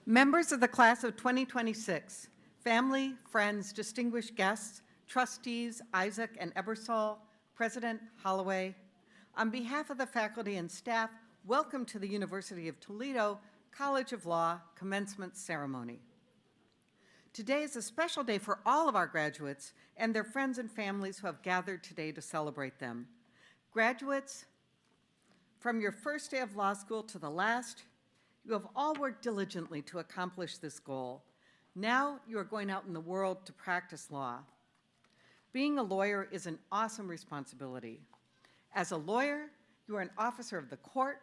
Members of the class of 2026, family, friends, distinguished guests, trustees Isaac and Ebersol, President Holloway, on behalf of the faculty and staff, welcome to the University of Toledo College of Law Commencement Ceremony. Today is a special day for all of our graduates and their friends and families who have gathered today to celebrate them. Graduates, from your first day of law school to the last, you have all worked diligently to accomplish this goal. Now you are going out in the world to practice law. Being a lawyer is an awesome responsibility. As a lawyer, you are an officer of the court,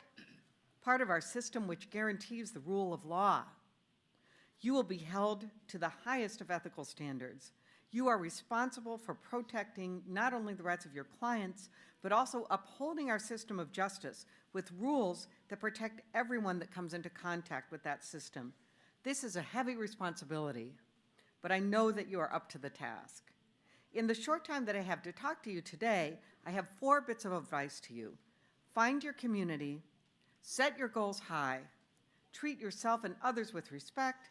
part of our system which guarantees the rule of law. You will be held to the highest of ethical standards. You are responsible for protecting not only the rights of your clients, but also upholding our system of justice with rules that protect everyone that comes into contact with that system. This is a heavy responsibility, but I know that you are up to the task. In the short time that I have to talk to you today, I have 4 bits of advice to you. Find your community, set your goals high, treat yourself and others with respect,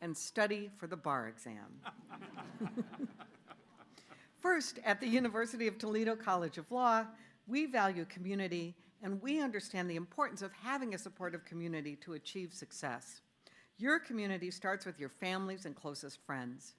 and study for the bar exam. First, at the University of Toledo College of Law, we value community and we understand the importance of having a supportive community to achieve success. Your community starts with your families and closest friends.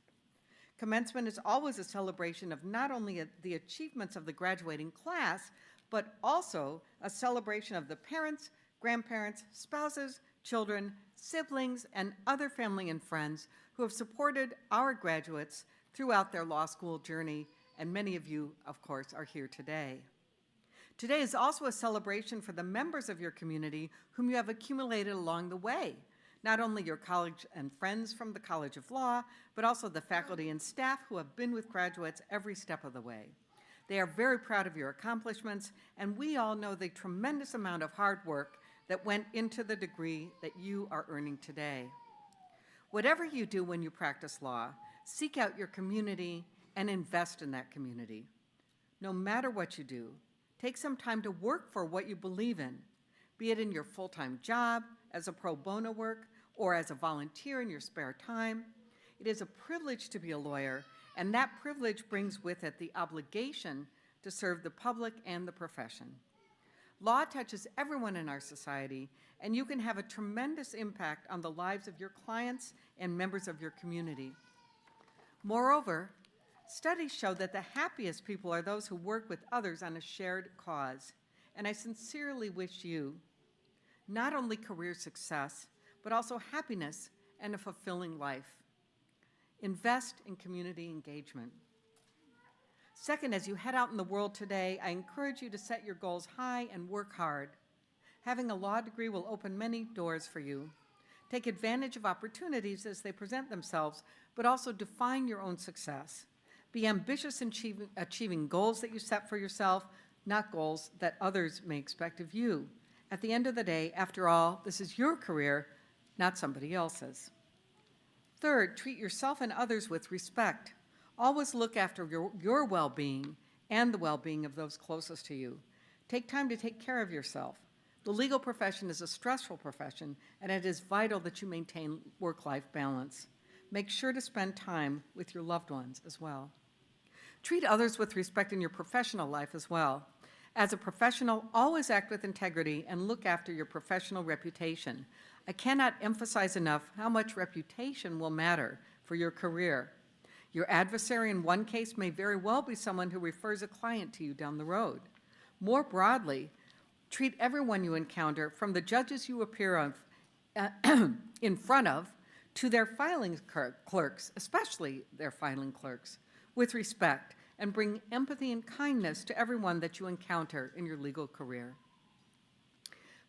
Commencement is always a celebration of not only the achievements of the graduating class, but also a celebration of the parents, grandparents, spouses, children, siblings, and other family and friends who have supported our graduates throughout their law school journey, and many of you, of course, are here today. Today is also a celebration for the members of your community whom you have accumulated along the way, not only your college and friends from the College of Law, but also the faculty and staff who have been with graduates every step of the way. They are very proud of your accomplishments, and we all know the tremendous amount of hard work that went into the degree that you are earning today. Whatever you do when you practice law, seek out your community and invest in that community. No matter what you do, take some time to work for what you believe in, be it in your full-time job, as a pro bono work, or as a volunteer in your spare time. It is a privilege to be a lawyer, and that privilege brings with it the obligation to serve the public and the profession. Law touches everyone in our society, and you can have a tremendous impact on the lives of your clients and members of your community. Moreover, studies show that the happiest people are those who work with others on a shared cause, and I sincerely wish you not only career success, but also happiness and a fulfilling life. Invest in community engagement. Second, as you head out in the world today, I encourage you to set your goals high and work hard. Having a law degree will open many doors for you. Take advantage of opportunities as they present themselves, but also define your own success. Be ambitious in achieving goals that you set for yourself, not goals that others may expect of you. At the end of the day, after all, this is your career, not somebody else's. Third, treat yourself and others with respect. Always look after your well-being and the well-being of those closest to you. Take time to take care of yourself. The legal profession is a stressful profession, and it is vital that you maintain work-life balance. Make sure to spend time with your loved ones as well. Treat others with respect in your professional life as well. As a professional, always act with integrity and look after your professional reputation. I cannot emphasize enough how much reputation will matter for your career. Your adversary in one case may very well be someone who refers a client to you down the road. More broadly, treat everyone you encounter, from the judges you appear in front of, to their filing clerks, especially their filing clerks, with respect, and bring empathy and kindness to everyone that you encounter in your legal career.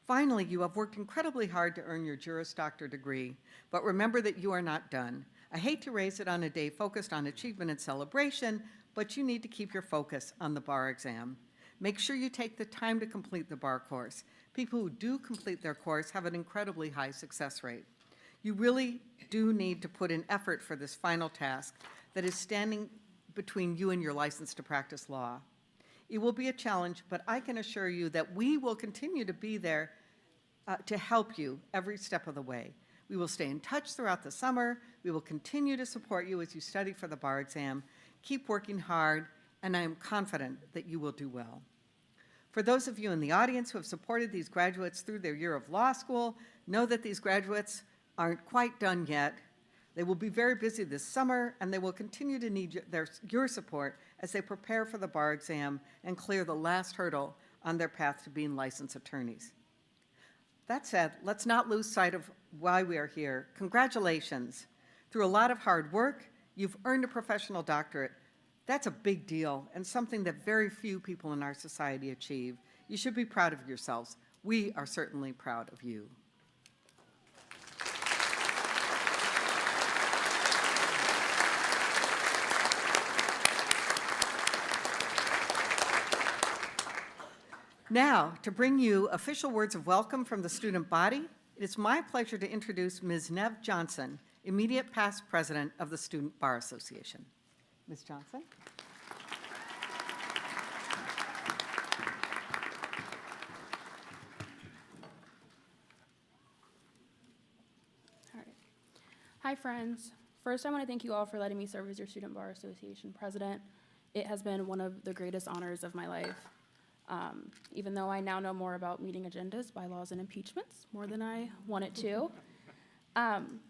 Finally, you have worked incredibly hard to earn your Juris Doctor degree, but remember that you are not done. I hate to raise it on a day focused on achievement and celebration, but you need to keep your focus on the bar exam. Make sure you take the time to complete the bar course. People who do complete their course have an incredibly high success rate. You really do need to put in effort for this final task that is standing between you and your license to practice law. It will be a challenge, but I can assure you that we will continue to be there to help you every step of the way. We will stay in touch throughout the summer. We will continue to support you as you study for the bar exam. Keep working hard, and I am confident that you will do well. For those of you in the audience who have supported these graduates through their year of law school, know that these graduates aren't quite done yet. They will be very busy this summer, and they will continue to need your support as they prepare for the bar exam and clear the last hurdle on their path to being licensed attorneys. That said, let's not lose sight of why we are here. Congratulations. Through a lot of hard work, you've earned a professional doctorate. That's a big deal and something that very few people in our society achieve. You should be proud of yourselves. We are certainly proud of you. Now, to bring you official words of welcome from the student body, it is my pleasure to introduce Ms. Nev Johnson, immediate past president of the Student Bar Association. Ms. Johnson. All right. Hi, friends. First, I want to thank you all for letting me serve as your Student Bar Association president. It has been one of the greatest honors of my life. Even though I now know more about meeting agendas, bylaws, and impeachments more than I wanted to.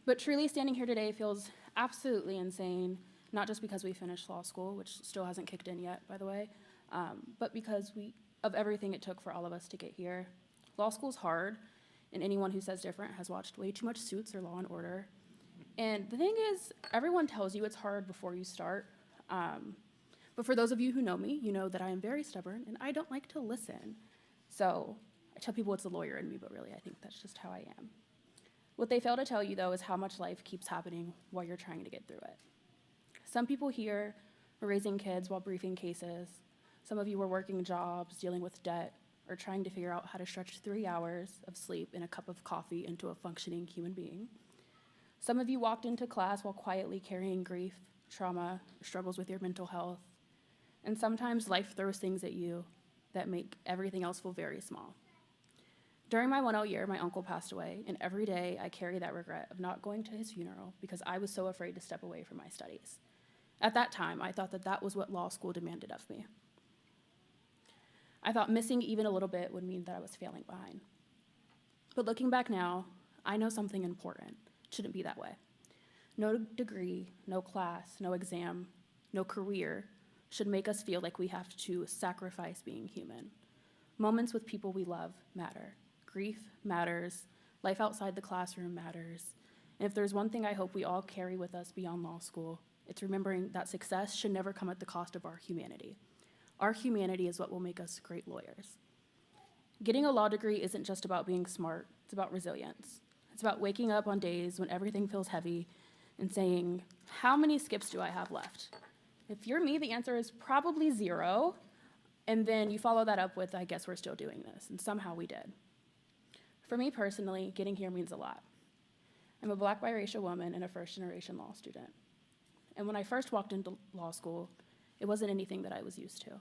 But truly standing here today feels absolutely insane, not just because we finished law school, which still hasn't kicked in yet, by the way, but because of everything it took for all of us to get here. Law school's hard, and anyone who says different has watched way too much Suits or Law and Order. And the thing is, everyone tells you it's hard before you start. But for those of you who know me, you know that I am very stubborn and I don't like to listen. So I tell people it's a lawyer in me, but really I think that's just how I am. What they fail to tell you, though, is how much life keeps happening while you're trying to get through it. Some people here are raising kids while briefing cases. Some of you are working jobs, dealing with debt, or trying to figure out how to stretch 3 hours of sleep and a cup of coffee into a functioning human being. Some of you walked into class while quietly carrying grief, trauma, or struggles with your mental health. And sometimes life throws things at you that make everything else feel very small. During my 1L year, my uncle passed away, and every day I carry that regret of not going to his funeral because I was so afraid to step away from my studies. At that time, I thought that that was what law school demanded of me. I thought missing even a little bit would mean that I was failing behind. But looking back now, I know something important. It shouldn't be that way. No degree, no class, no exam, no career should make us feel like we have to sacrifice being human. Moments with people we love matter. Grief matters. Life outside the classroom matters. And if there's one thing I hope we all carry with us beyond law school, it's remembering that success should never come at the cost of our humanity. Our humanity is what will make us great lawyers. Getting a law degree isn't just about being smart, it's about resilience. It's about waking up on days when everything feels heavy and saying, how many skips do I have left? If you're me, the answer is probably 0, and then you follow that up with, I guess we're still doing this, and somehow we did. For me personally, getting here means a lot. I'm a Black biracial woman and a first-generation law student. And when I first walked into law school, it wasn't anything that I was used to.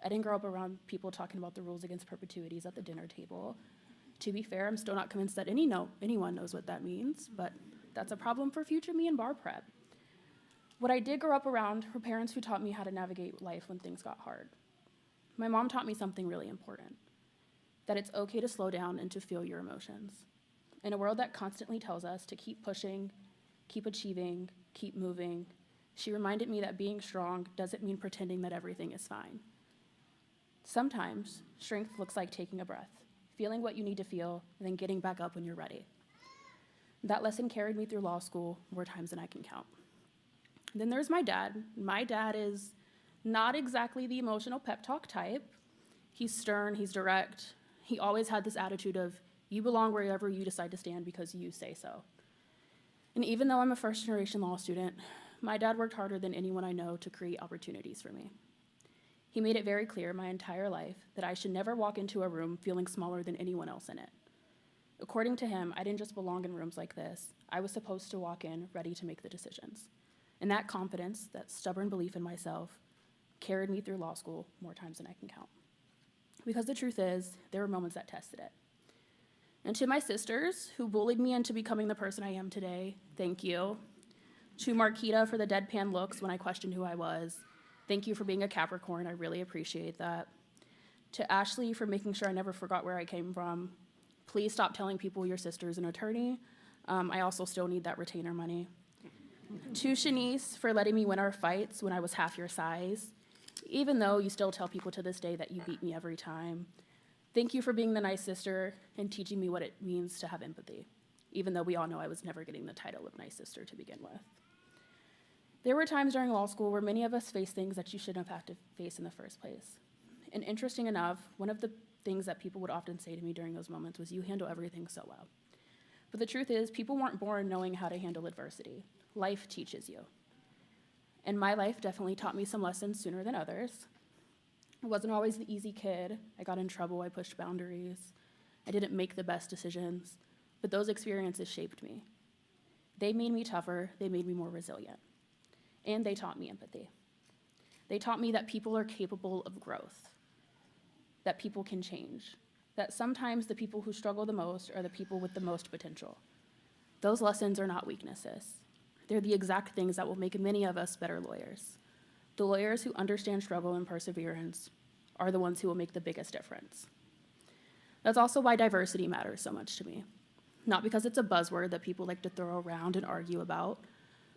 I didn't grow up around people talking about the rules against perpetuities at the dinner table. To be fair, I'm still not convinced that anyone knows what that means, but that's a problem for future me in bar prep. What I did grow up around were parents who taught me how to navigate life when things got hard. My mom taught me something really important, that it's okay to slow down and to feel your emotions. In a world that constantly tells us to keep pushing, keep achieving, keep moving, she reminded me that being strong doesn't mean pretending that everything is fine. Sometimes, strength looks like taking a breath, feeling what you need to feel, and then getting back up when you're ready. That lesson carried me through law school more times than I can count. Then there's my dad. My dad is not exactly the emotional pep talk type. He's stern, he's direct. He always had this attitude of, you belong wherever you decide to stand because you say so. And even though I'm a first-generation law student, my dad worked harder than anyone I know to create opportunities for me. He made it very clear my entire life that I should never walk into a room feeling smaller than anyone else in it. According to him, I didn't just belong in rooms like this. I was supposed to walk in ready to make the decisions. And that confidence, that stubborn belief in myself, carried me through law school more times than I can count. Because the truth is, there were moments that tested it. And to my sisters who bullied me into becoming the person I am today, thank you. To Marquita for the deadpan looks when I questioned who I was. Thank you for being a Capricorn, I really appreciate that. To Ashley for making sure I never forgot where I came from. Please stop telling people your sister's an attorney. I also still need that retainer money. To Shanice for letting me win our fights when I was half your size, even though you still tell people to this day that you beat me every time. Thank you for being the nice sister and teaching me what it means to have empathy, even though we all know I was never getting the title of nice sister to begin with. There were times during law school where many of us faced things that you shouldn't have had to face in the first place. And interesting enough, one of the things that people would often say to me during those moments was, "You handle everything so well." But the truth is, people weren't born knowing how to handle adversity. Life teaches you. And my life definitely taught me some lessons sooner than others. I wasn't always the easy kid. I got in trouble, I pushed boundaries. I didn't make the best decisions, but those experiences shaped me. They made me tougher, they made me more resilient. And they taught me empathy. They taught me that people are capable of growth, that people can change, that sometimes the people who struggle the most are the people with the most potential. Those lessons are not weaknesses. They're the exact things that will make many of us better lawyers. The lawyers who understand struggle and perseverance are the ones who will make the biggest difference. That's also why diversity matters so much to me. Not because it's a buzzword that people like to throw around and argue about,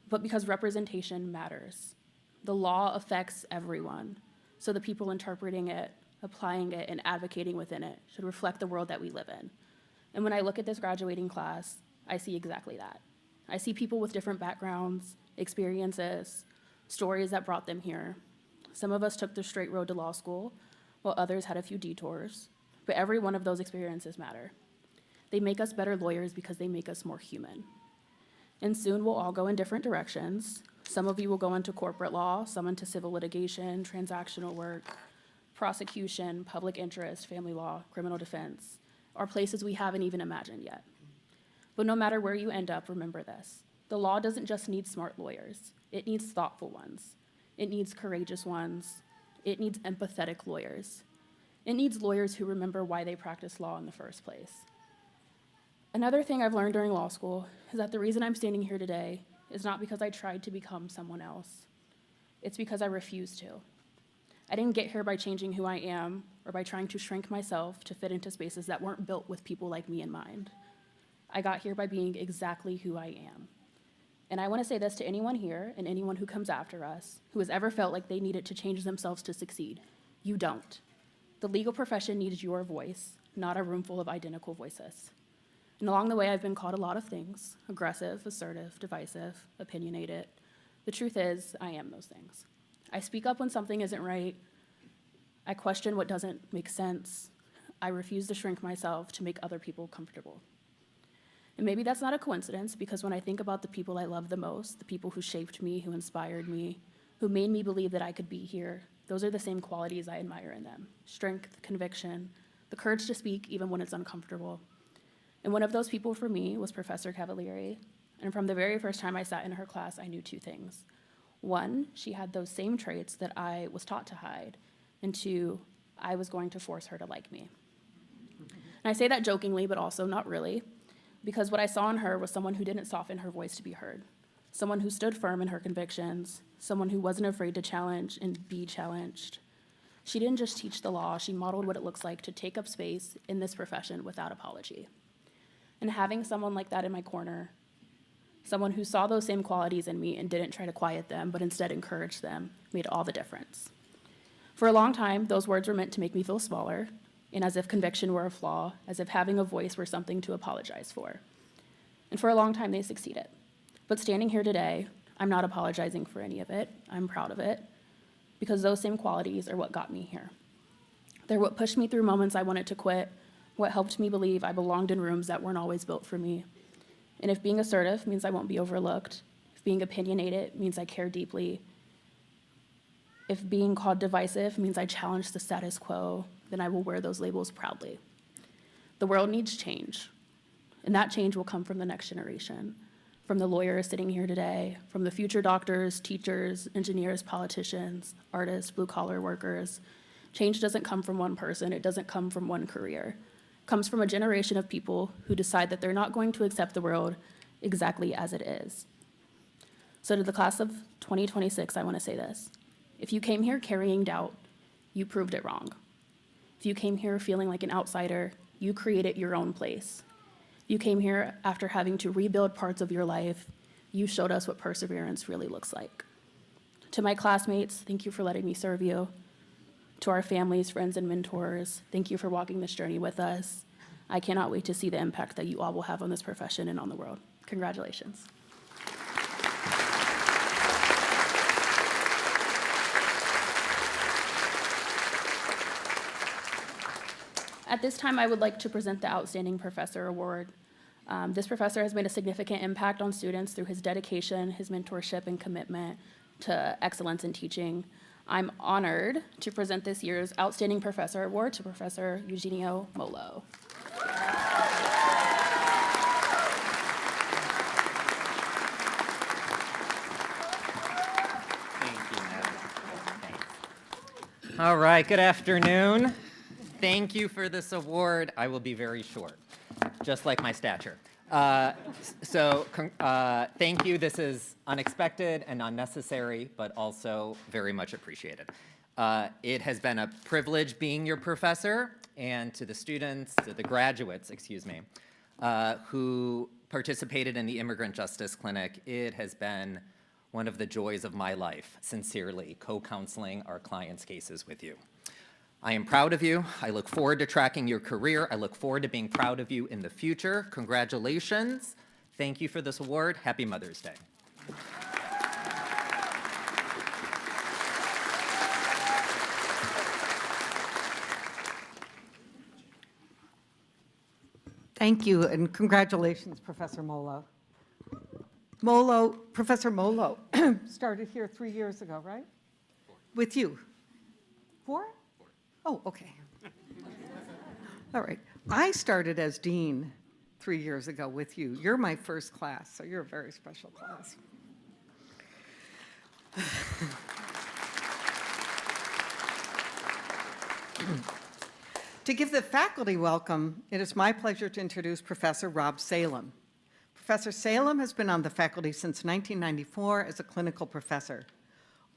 but because representation matters. The law affects everyone, so the people interpreting it, applying it, and advocating within it should reflect the world that we live in. And when I look at this graduating class, I see exactly that. I see people with different backgrounds, experiences, stories that brought them here. Some of us took the straight road to law school, while others had a few detours, but every one of those experiences matter. They make us better lawyers because they make us more human. And soon we'll all go in different directions. Some of you will go into corporate law, some into civil litigation, transactional work, prosecution, public interest, family law, criminal defense, or places we haven't even imagined yet. But no matter where you end up, remember this. The law doesn't just need smart lawyers. It needs thoughtful ones. It needs courageous ones. It needs empathetic lawyers. It needs lawyers who remember why they practice law in the first place. Another thing I've learned during law school is that the reason I'm standing here today is not because I tried to become someone else. It's because I refused to. I didn't get here by changing who I am or by trying to shrink myself to fit into spaces that weren't built with people like me in mind. I got here by being exactly who I am. And I want to say this to anyone here and anyone who comes after us who has ever felt like they needed to change themselves to succeed. You don't. The legal profession needs your voice, not a room full of identical voices. And along the way, I've been called a lot of things: aggressive, assertive, divisive, opinionated. The truth is, I am those things. I speak up when something isn't right. I question what doesn't make sense. I refuse to shrink myself to make other people comfortable. And maybe that's not a coincidence, because when I think about the people I love the most, the people who shaped me, who inspired me, who made me believe that I could be here, those are the same qualities I admire in them: strength, conviction, the courage to speak even when it's uncomfortable. And one of those people for me was Professor Cavalieri. And from the very first time I sat in her class, I knew two things. One, she had those same traits that I was taught to hide. And two, I was going to force her to like me. And I say that jokingly, but also not really, because what I saw in her was someone who didn't soften her voice to be heard, someone who stood firm in her convictions, someone who wasn't afraid to challenge and be challenged. She didn't just teach the law, she modeled what it looks like to take up space in this profession without apology. And having someone like that in my corner, someone who saw those same qualities in me and didn't try to quiet them, but instead encouraged them, made all the difference. For a long time, those words were meant to make me feel smaller, and as if conviction were a flaw, as if having a voice were something to apologize for. And for a long time, they succeeded. But standing here today, I'm not apologizing for any of it. I'm proud of it, because those same qualities are what got me here. They're what pushed me through moments I wanted to quit, what helped me believe I belonged in rooms that weren't always built for me. And if being assertive means I won't be overlooked, if being opinionated means I care deeply, if being called divisive means I challenge the status quo, then I will wear those labels proudly. The world needs change, and that change will come from the next generation, from the lawyers sitting here today, from the future doctors, teachers, engineers, politicians, artists, blue-collar workers. Change doesn't come from one person, it doesn't come from one career. comes from a generation of people who decide that they're not going to accept the world exactly as it is. So to the class of 2026, I want to say this. If you came here carrying doubt, you proved it wrong. If you came here feeling like an outsider, you created your own place. If you came here after having to rebuild parts of your life, you showed us what perseverance really looks like. To my classmates, thank you for letting me serve you. To our families, friends, and mentors, thank you for walking this journey with us. I cannot wait to see the impact that you all will have on this profession and on the world. Congratulations. At this time, I would like to present the Outstanding Professor Award. This professor has made a significant impact on students through his dedication, his mentorship, and commitment to excellence in teaching. I'm honored to present this year's Outstanding Professor Award to Professor Eugenio Molo. Thank you, Madam. Thanks. All right, good afternoon. Thank you for this award. I will be very short, just like my stature. Thank you. This is unexpected and unnecessary, but also very much appreciated. It has been a privilege being your professor, and to the students, to the graduates, excuse me, who participated in the Immigrant Justice Clinic, it has been one of the joys of my life, sincerely, co-counseling our clients' cases with you. I am proud of you. I look forward to tracking your career. I look forward to being proud of you in the future. Congratulations. Thank you for this award. Happy Mother's Day. Thank you, and congratulations, Professor Molo. Professor Molo started here 3 years ago, right? 4. With you? 4? Oh, okay. All right. I started as dean 3 years ago with you. You're my first class, so you're a very special class. To give the faculty welcome, it is my pleasure to introduce Professor Rob Salem. Professor Salem has been on the faculty since 1994 as a clinical professor.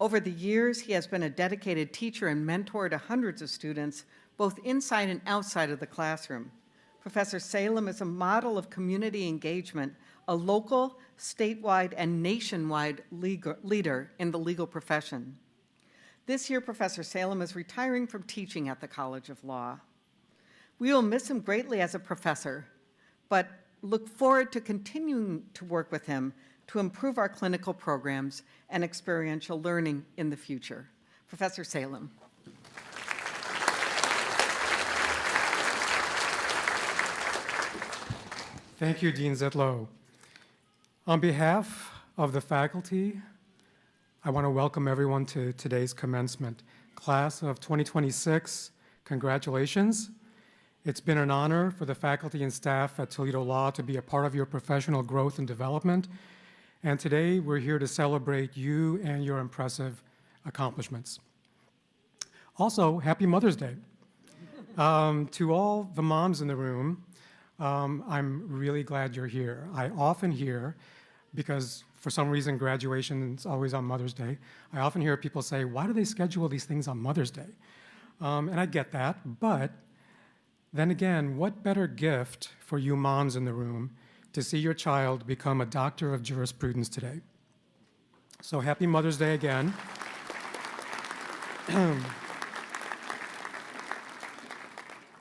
Over the years, he has been a dedicated teacher and mentor to hundreds of students, both inside and outside of the classroom. Professor Salem is a model of community engagement, a local, statewide, and nationwide leader in the legal profession. This year, Professor Salem is retiring from teaching at the College of Law. We will miss him greatly as a professor, but look forward to continuing to work with him to improve our clinical programs and experiential learning in the future. Professor Salem. Thank you, Dean Zitlow. On behalf of the faculty, I want to welcome everyone to today's commencement. Class of 2026, congratulations. It's been an honor for the faculty and staff at Toledo Law to be a part of your professional growth and development. And today, we're here to celebrate you and your impressive accomplishments. Also, happy Mother's Day. To all the moms in the room, I'm really glad you're here. I often hear, because for some reason graduation is always on Mother's Day, I often hear people say, why do they schedule these things on Mother's Day? And I get that, but then again, what better gift for you moms in the room to see your child become a doctor of jurisprudence today? So happy Mother's Day again.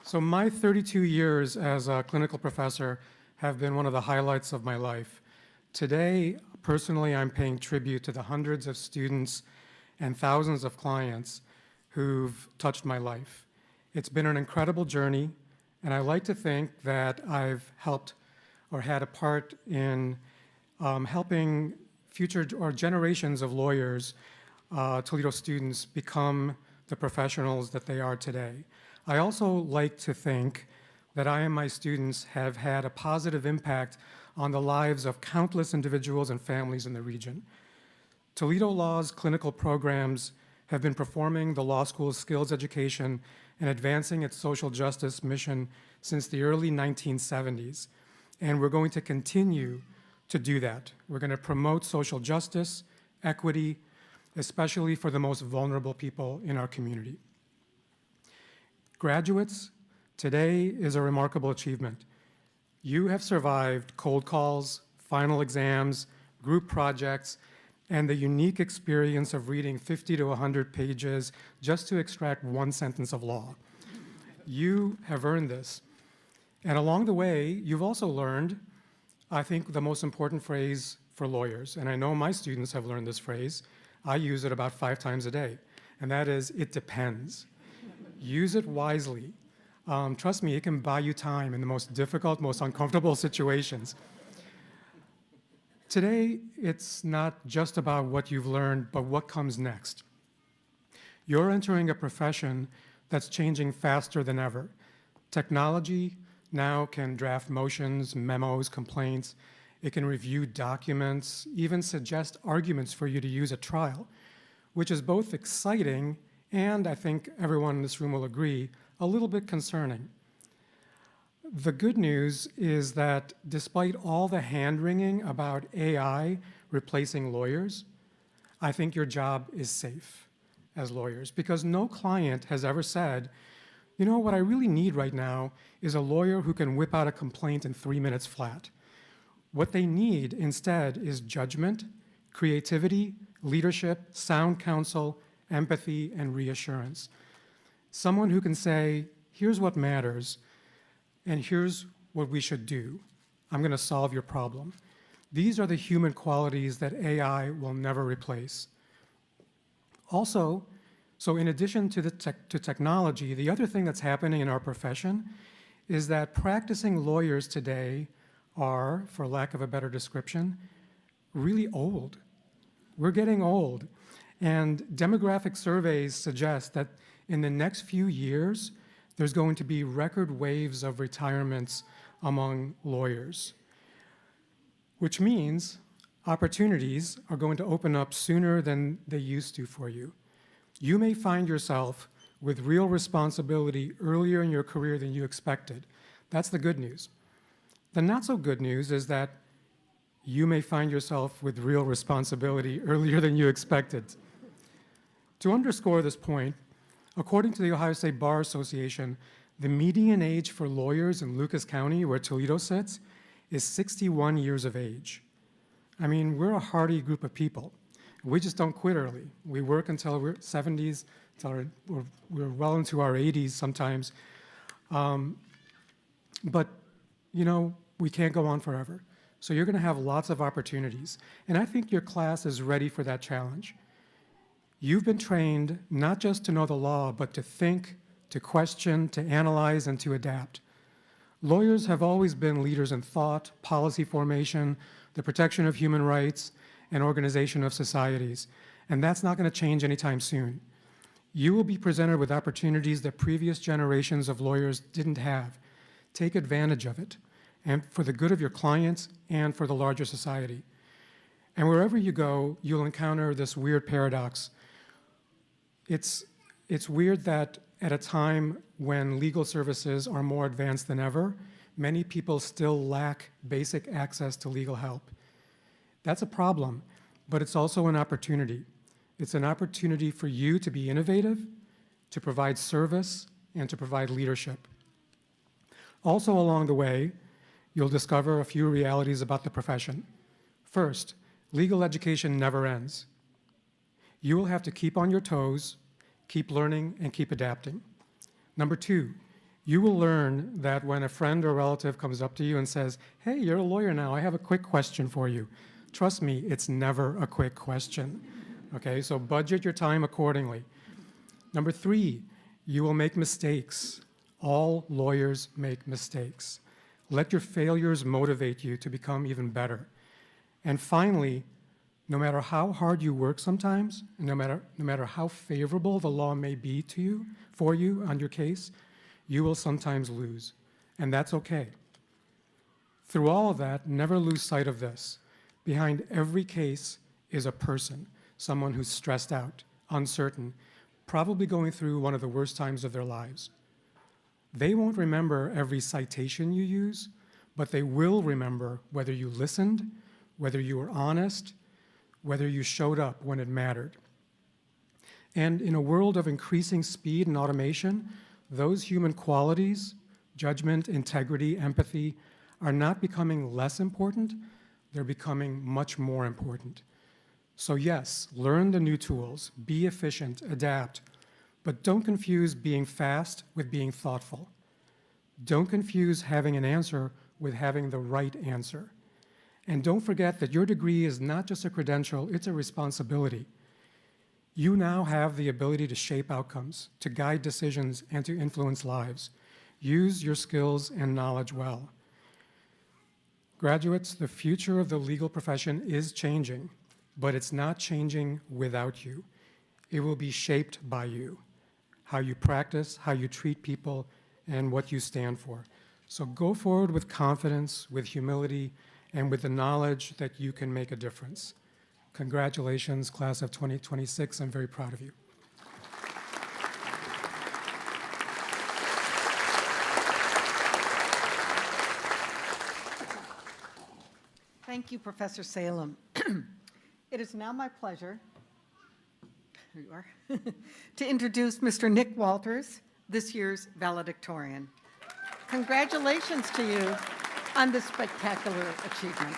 So my 32 years as a clinical professor have been one of the highlights of my life. Today, personally, I'm paying tribute to the hundreds of students and thousands of clients who've touched my life. It's been an incredible journey, and I like to think that I've helped or had a part in helping future or generations of lawyers, Toledo students, become the professionals that they are today. I also like to think that I and my students have had a positive impact on the lives of countless individuals and families in the region. Toledo Law's clinical programs have been performing the law school's skills education and advancing its social justice mission since the early 1970s. And we're going to continue to do that. We're going to promote social justice, equity, especially for the most vulnerable people in our community. Graduates, today is a remarkable achievement. You have survived cold calls, final exams, group projects, and the unique experience of reading 50 to 100 pages just to extract one sentence of law. You have earned this. And along the way, you've also learned, I think, the most important phrase for lawyers. And I know my students have learned this phrase. I use it about 5 times a day. And that is, it depends. Use it wisely. Trust me, it can buy you time in the most difficult, most uncomfortable situations. Today, it's not just about what you've learned, but what comes next. You're entering a profession that's changing faster than ever. Technology now can draft motions, memos, complaints. It can review documents, even suggest arguments for you to use at trial, which is both exciting and, I think everyone in this room will agree, a little bit concerning. The good news is that despite all the hand-wringing about AI replacing lawyers, I think your job is safe as lawyers, because no client has ever said, you know, what I really need right now is a lawyer who can whip out a complaint in 3 minutes flat. What they need instead is judgment, creativity, leadership, sound counsel, empathy, and reassurance. Someone who can say, here's what matters, and here's what we should do. I'm going to solve your problem. These are the human qualities that AI will never replace. Also, so in addition to technology, the other thing that's happening in our profession is that practicing lawyers today are, for lack of a better description, really old. We're getting old. And demographic surveys suggest that in the next few years, there's going to be record waves of retirements among lawyers, which means opportunities are going to open up sooner than they used to for you. You may find yourself with real responsibility earlier in your career than you expected. That's the good news. The not so good news is that you may find yourself with real responsibility earlier than you expected. To underscore this point, according to the Ohio State Bar Association, the median age for lawyers in Lucas County, where Toledo sits, is 61 years of age. I mean, we're a hardy group of people. We just don't quit early. We work until we're 70s, until we're well into our 80s sometimes. But, you know, we can't go on forever. So you're going to have lots of opportunities. And I think your class is ready for that challenge. You've been trained not just to know the law, but to think, to question, to analyze, and to adapt. Lawyers have always been leaders in thought, policy formation, the protection of human rights, and organization of societies. And that's not going to change anytime soon. You will be presented with opportunities that previous generations of lawyers didn't have. Take advantage of it, and for the good of your clients and for the larger society. And wherever you go, you'll encounter this weird paradox. It's weird that at a time when legal services are more advanced than ever, many people still lack basic access to legal help. That's a problem, but it's also an opportunity. It's an opportunity for you to be innovative, to provide service, and to provide leadership. Also along the way, you'll discover a few realities about the profession. First, legal education never ends. You will have to keep on your toes, keep learning, and keep adapting. Number two, you will learn that when a friend or relative comes up to you and says, hey, you're a lawyer now, I have a quick question for you. Trust me, it's never a quick question. Okay, so budget your time accordingly. Number three, you will make mistakes. All lawyers make mistakes. Let your failures motivate you to become even better. And finally, no matter how hard you work sometimes, no matter how favorable the law may be to you, for you on your case, you will sometimes lose, and that's okay. Through all of that, never lose sight of this. Behind every case is a person, someone who's stressed out, uncertain, probably going through one of the worst times of their lives. They won't remember every citation you use, but they will remember whether you listened, whether you were honest, whether you showed up when it mattered. And in a world of increasing speed and automation, those human qualities, judgment, integrity, empathy, are not becoming less important, they're becoming much more important. So yes, learn the new tools, be efficient, adapt, but don't confuse being fast with being thoughtful. Don't confuse having an answer with having the right answer. And don't forget that your degree is not just a credential, it's a responsibility. You now have the ability to shape outcomes, to guide decisions, and to influence lives. Use your skills and knowledge well. Graduates, the future of the legal profession is changing, but it's not changing without you. It will be shaped by you, how you practice, how you treat people, and what you stand for. So go forward with confidence, with humility, and with the knowledge that you can make a difference. Congratulations, class of 2026. I'm very proud of you. Thank you, Professor Salem. It is now my pleasure, here you are, to introduce Mr. Nick Walters, this year's valedictorian. Congratulations to you on this spectacular achievement.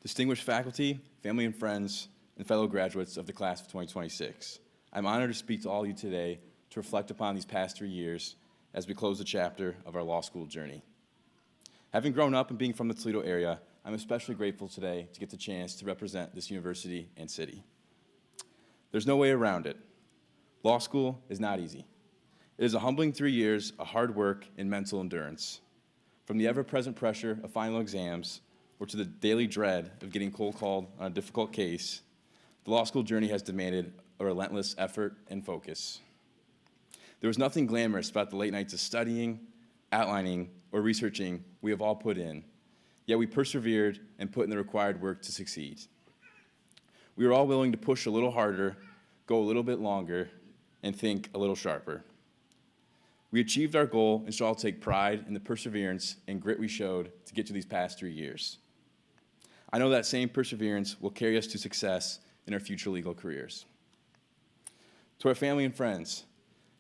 Distinguished faculty, family and friends, and fellow graduates of the class of 2026, I'm honored to speak to all of you today to reflect upon these past 3 years as we close the chapter of our law school journey. Having grown up and being from the Toledo area, I'm especially grateful today to get the chance to represent this university and city. There's no way around it. Law school is not easy. It is a humbling 3 years of hard work and mental endurance. From the ever-present pressure of final exams, or to the daily dread of getting cold called on a difficult case, the law school journey has demanded a relentless effort and focus. There was nothing glamorous about the late nights of studying, outlining, or researching we have all put in, yet we persevered and put in the required work to succeed. We were all willing to push a little harder, go a little bit longer, and think a little sharper. We achieved our goal and should all take pride in the perseverance and grit we showed to get to these past 3 years. I know that same perseverance will carry us to success in our future legal careers. To our family and friends,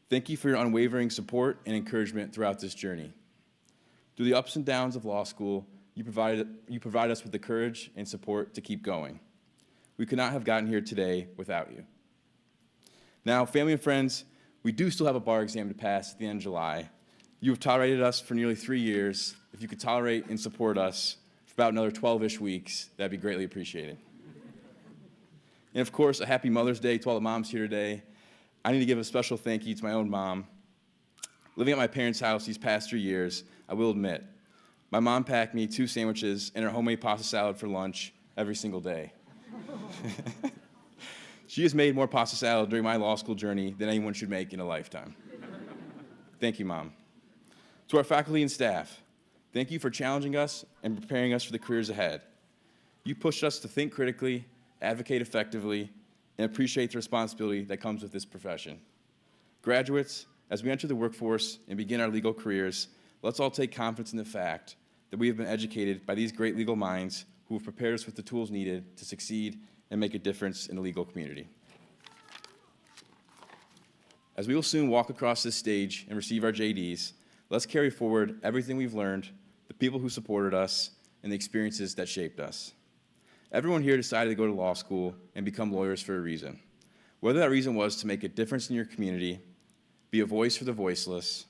thank you for your unwavering support and encouragement throughout this journey. Through the ups and downs of law school, you provide us with the courage and support to keep going. We could not have gotten here today without you. Now, family and friends, we do still have a bar exam to pass at the end of July. You have tolerated us for nearly 3 years. If you could tolerate and support us for about another 12-ish weeks, that'd be greatly appreciated. And of course, a happy Mother's Day to all the moms here today. I need to give a special thank you to my own mom. Living at my parents' house these past 3 years, I will admit, my mom packed me 2 sandwiches and her homemade pasta salad for lunch every single day. She has made more pasta salad during my law school journey than anyone should make in a lifetime. Thank you, Mom. To our faculty and staff, thank you for challenging us and preparing us for the careers ahead. You pushed us to think critically, advocate effectively, and appreciate the responsibility that comes with this profession. Graduates, as we enter the workforce and begin our legal careers, let's all take confidence in the fact that we have been educated by these great legal minds who have prepared us with the tools needed to succeed and make a difference in the legal community. As we will soon walk across this stage and receive our JDs, let's carry forward everything we've learned, the people who supported us, and the experiences that shaped us. Everyone here decided to go to law school and become lawyers for a reason. Whether that reason was to make a difference in your community, be a voice for the voiceless,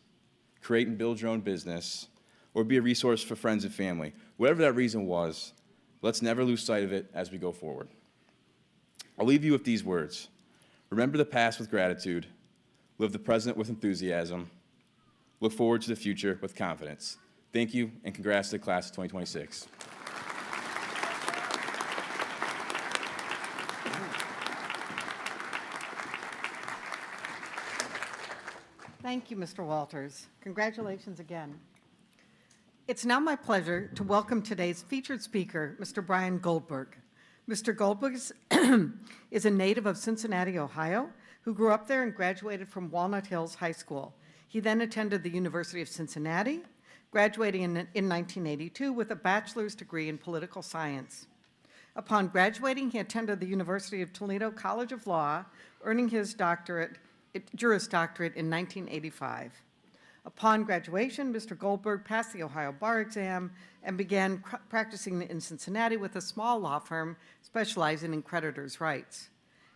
create and build your own business, or be a resource for friends and family, whatever that reason was, let's never lose sight of it as we go forward. I'll leave you with these words. Remember the past with gratitude, live the present with enthusiasm, look forward to the future with confidence. Thank you, and congrats to the class of 2026. Thank you, Mr. Walters. Congratulations again. It's now my pleasure to welcome today's featured speaker, Mr. Brian Goldberg. Mr. Goldberg is a native of Cincinnati, Ohio, who grew up there and graduated from Walnut Hills High School. He then attended the University of Cincinnati, graduating in 1982 with a bachelor's degree in political science. Upon graduating, he attended the University of Toledo College of Law, earning his Juris Doctorate in 1985. Upon graduation, Mr. Goldberg passed the Ohio bar exam and began practicing in Cincinnati with a small law firm specializing in creditors' rights.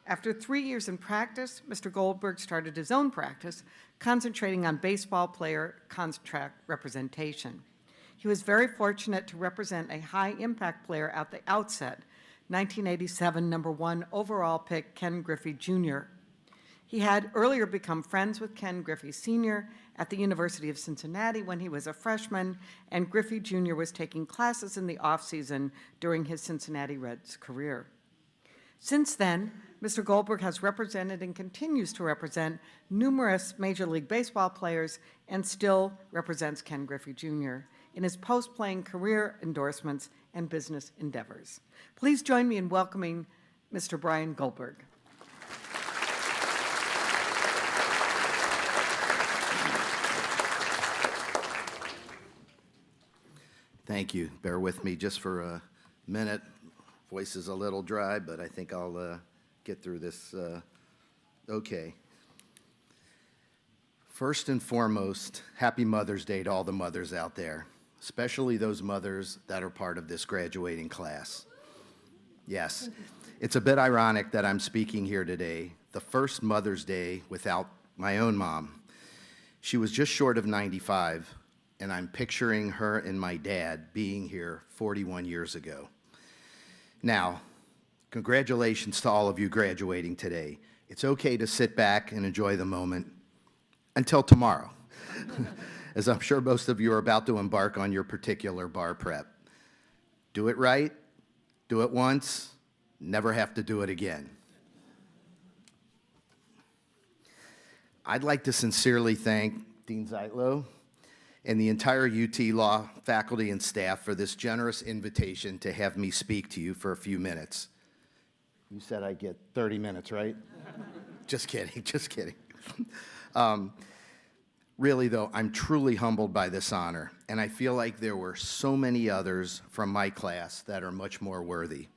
After 3 years in practice, Mr. Goldberg started his own practice, concentrating on baseball player contract representation. He was very fortunate to represent a high-impact player at the outset, 1987 number 1 overall pick Ken Griffey Jr. He had earlier become friends with Ken Griffey Sr. at the University of Cincinnati when he was a freshman, and Griffey Jr. was taking classes in the off-season during his Cincinnati Reds career. Since then, Mr. Goldberg has represented and continues to represent numerous Major League Baseball players and still represents Ken Griffey Jr. in his post-playing career endorsements and business endeavors. Please join me in welcoming Mr. Brian Goldberg. Thank you. Bear with me just for a minute. Voice is a little dry, but I think I'll get through this okay. First and foremost, happy Mother's Day to all the mothers out there, especially those mothers that are part of this graduating class. Yes, it's a bit ironic that I'm speaking here today, the first Mother's Day without my own mom. She was just short of 95, and I'm picturing her and my dad being here 41 years ago. Now, congratulations to all of you graduating today. It's okay to sit back and enjoy the moment until tomorrow, as I'm sure most of you are about to embark on your particular bar prep. Do it right, do it once, never have to do it again. I'd like to sincerely thank Dean Zeitlow and the entire UT Law faculty and staff for this generous invitation to have me speak to you for a few minutes. You said I get 30 minutes, right? Just kidding, just kidding. Really, though, I'm truly humbled by this honor, and I feel like there were so many others from my class that are much more worthy.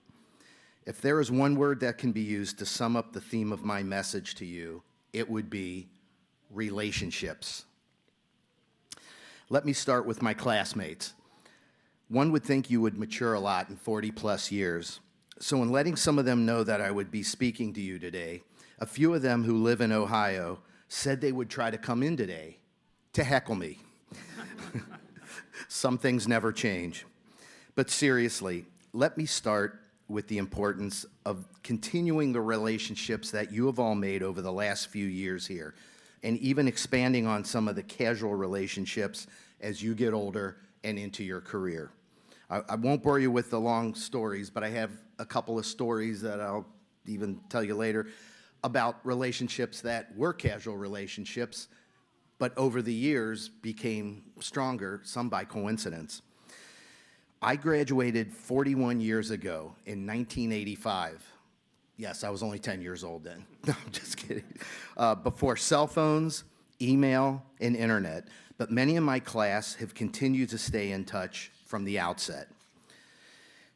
If there is one word that can be used to sum up the theme of my message to you, it would be relationships. Let me start with my classmates. One would think you would mature a lot in 40-plus years. So in letting some of them know that I would be speaking to you today, a few of them who live in Ohio said they would try to come in today to heckle me. Some things never change. But seriously, let me start with the importance of continuing the relationships that you have all made over the last few years here, and even expanding on some of the casual relationships as you get older and into your career. I won't bore you with the long stories, but I have a couple of stories that I'll even tell you later about relationships that were casual relationships, but over the years became stronger, some by coincidence. I graduated 41 years ago in 1985. Yes, I was only 10 years old then. No, I'm just kidding. Before cell phones, email, and internet, but many in my class have continued to stay in touch from the outset.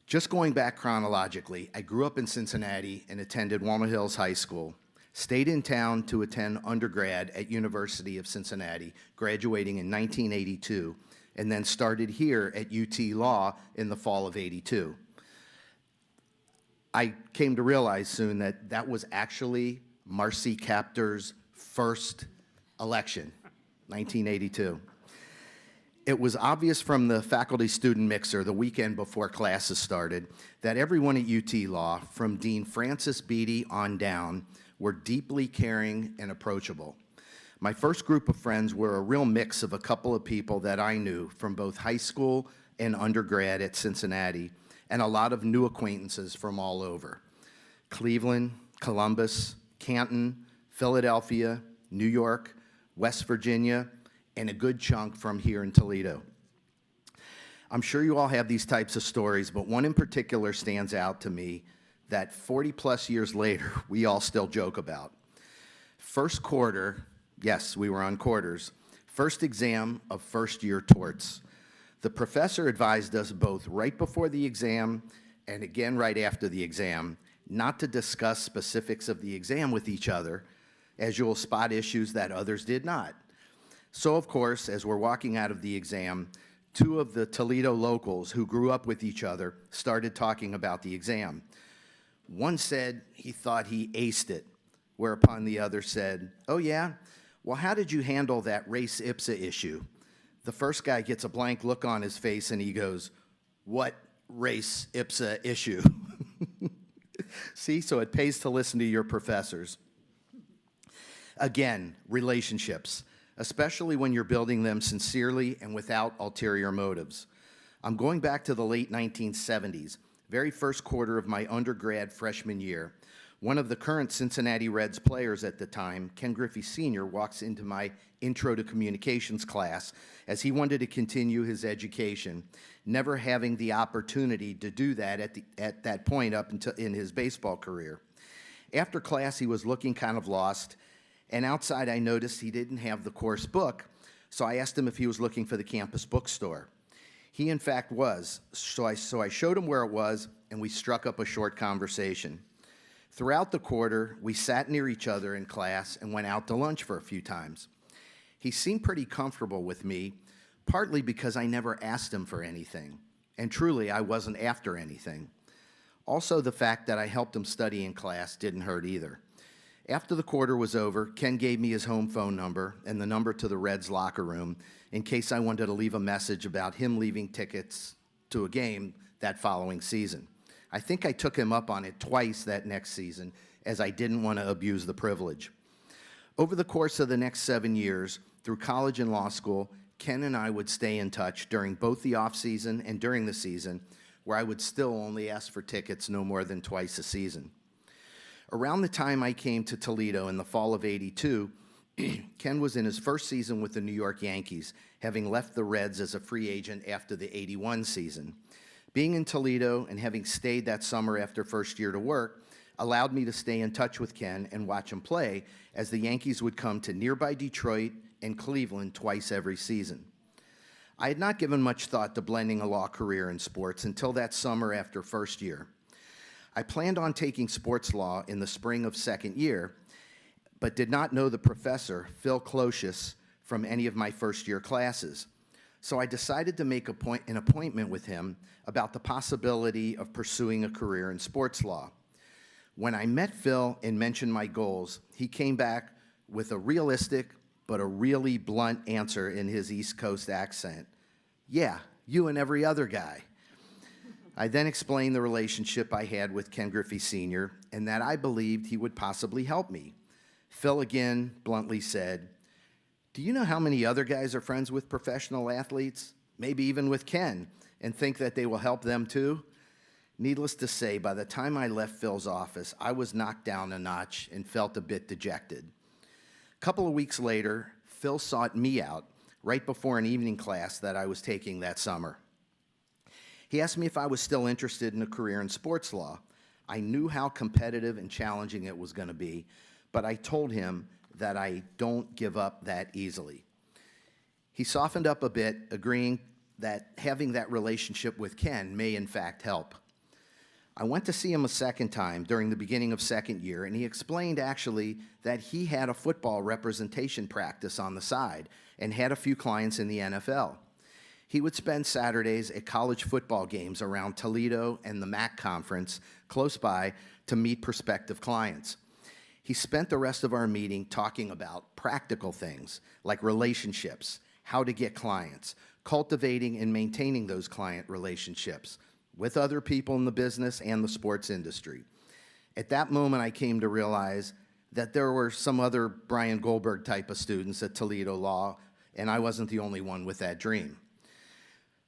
Just going back chronologically, I grew up in Cincinnati and attended Walnut Hills High School, stayed in town to attend undergrad at University of Cincinnati, graduating in 1982, and then started here at UT Law in the fall of '82. I came to realize soon that that was actually Marcy Kapter's first election, 1982. It was obvious from the faculty-student mixer the weekend before classes started that everyone at UT Law, from Dean Francis Beatty on down, were deeply caring and approachable. My first group of friends were a real mix of a couple of people that I knew from both high school and undergrad at Cincinnati, and a lot of new acquaintances from all over: Cleveland, Columbus, Canton, Philadelphia, New York, West Virginia, and a good chunk from here in Toledo. I'm sure you all have these types of stories, but one in particular stands out to me that 40-plus years later, we all still joke about. First quarter, yes, we were on quarters, first exam of first-year torts. The professor advised us both right before the exam and again right after the exam not to discuss specifics of the exam with each other, as you'll spot issues that others did not. So, of course, as we're walking out of the exam, two of the Toledo locals who grew up with each other started talking about the exam. One said he thought he aced it, whereupon the other said, "Oh yeah? Well, how did you handle that res ipsa issue?" The first guy gets a blank look on his face and he goes, "What res ipsa issue?" See, so it pays to listen to your professors. Again, relationships, especially when you're building them sincerely and without ulterior motives. I'm going back to the late 1970s, very first quarter of my undergrad freshman year. One of the current Cincinnati Reds players at the time, Ken Griffey Sr., walks into my Intro to Communications class as he wanted to continue his education, never having the opportunity to do that at that point up until in his baseball career. After class, he was looking kind of lost, and outside I noticed he didn't have the course book, so I asked him if he was looking for the campus bookstore. He, in fact, was, so I showed him where it was, and we struck up a short conversation. Throughout the quarter, we sat near each other in class and went out to lunch for a few times. He seemed pretty comfortable with me, partly because I never asked him for anything, and truly, I wasn't after anything. Also, the fact that I helped him study in class didn't hurt either. After the quarter was over, Ken gave me his home phone number and the number to the Reds locker room in case I wanted to leave a message about him leaving tickets to a game that following season. I think I took him up on it twice that next season, as I didn't want to abuse the privilege. Over the course of the next 7 years, through college and law school, Ken and I would stay in touch during both the off-season and during the season, where I would still only ask for tickets no more than twice a season. Around the time I came to Toledo in the fall of '82, Ken was in his first season with the New York Yankees, having left the Reds as a free agent after the '81 season. Being in Toledo and having stayed that summer after first year to work allowed me to stay in touch with Ken and watch him play, as the Yankees would come to nearby Detroit and Cleveland twice every season. I had not given much thought to blending a law career in sports until that summer after first year. I planned on taking sports law in the spring of second year, but did not know the professor, Phil Closius, from any of my first-year classes. So I decided to make an appointment with him about the possibility of pursuing a career in sports law. When I met Phil and mentioned my goals, he came back with a realistic but a really blunt answer in his East Coast accent. "Yeah, you and every other guy." I then explained the relationship I had with Ken Griffey Sr. and that I believed he would possibly help me. Phil again bluntly said, "Do you know how many other guys are friends with professional athletes, maybe even with Ken, and think that they will help them too?" Needless to say, by the time I left Phil's office, I was knocked down a notch and felt a bit dejected. A couple of weeks later, Phil sought me out right before an evening class that I was taking that summer. He asked me if I was still interested in a career in sports law. I knew how competitive and challenging it was going to be, but I told him that I don't give up that easily. He softened up a bit, agreeing that having that relationship with Ken may in fact help. I went to see him a second time during the beginning of second year, and he explained actually that he had a football representation practice on the side and had a few clients in the NFL. He would spend Saturdays at college football games around Toledo and the MAC conference close by to meet prospective clients. He spent the rest of our meeting talking about practical things like relationships, how to get clients, cultivating and maintaining those client relationships with other people in the business and the sports industry. At that moment, I came to realize that there were some other Brian Goldberg type of students at Toledo Law, and I wasn't the only one with that dream.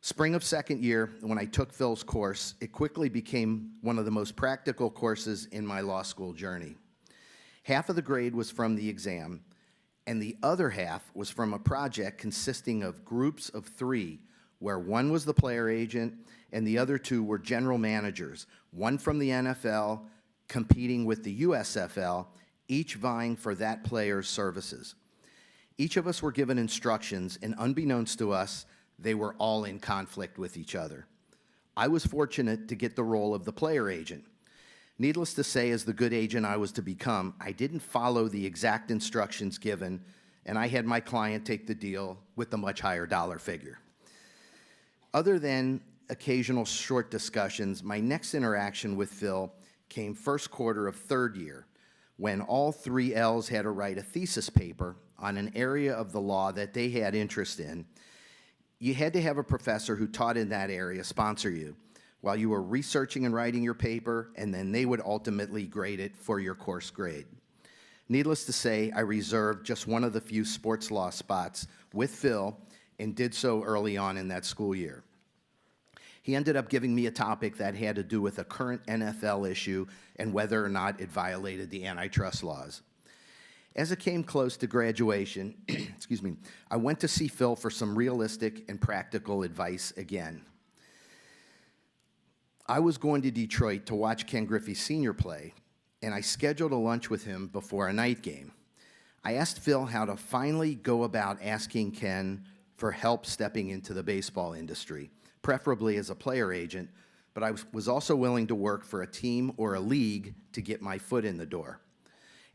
Spring of second year, when I took Phil's course, it quickly became one of the most practical courses in my law school journey. Half of the grade was from the exam, and the other half was from a project consisting of groups of 3 where one was the player agent and the other two were general managers, one from the NFL competing with the USFL, each vying for that player's services. Each of us were given instructions, and unbeknownst to us, they were all in conflict with each other. I was fortunate to get the role of the player agent. Needless to say, as the good agent I was to become, I didn't follow the exact instructions given, and I had my client take the deal with the much higher dollar figure. Other than occasional short discussions, my next interaction with Phil came first quarter of third year, when all three L's had to write a thesis paper on an area of the law that they had interest in. You had to have a professor who taught in that area sponsor you while you were researching and writing your paper, and then they would ultimately grade it for your course grade. Needless to say, I reserved just one of the few sports law spots with Phil and did so early on in that school year. He ended up giving me a topic that had to do with a current NFL issue and whether or not it violated the antitrust laws. As it came close to graduation, excuse me, I went to see Phil for some realistic and practical advice again. I was going to Detroit to watch Ken Griffey Sr. play, and I scheduled a lunch with him before a night game. I asked Phil how to finally go about asking Ken for help stepping into the baseball industry, preferably as a player agent, but I was also willing to work for a team or a league to get my foot in the door.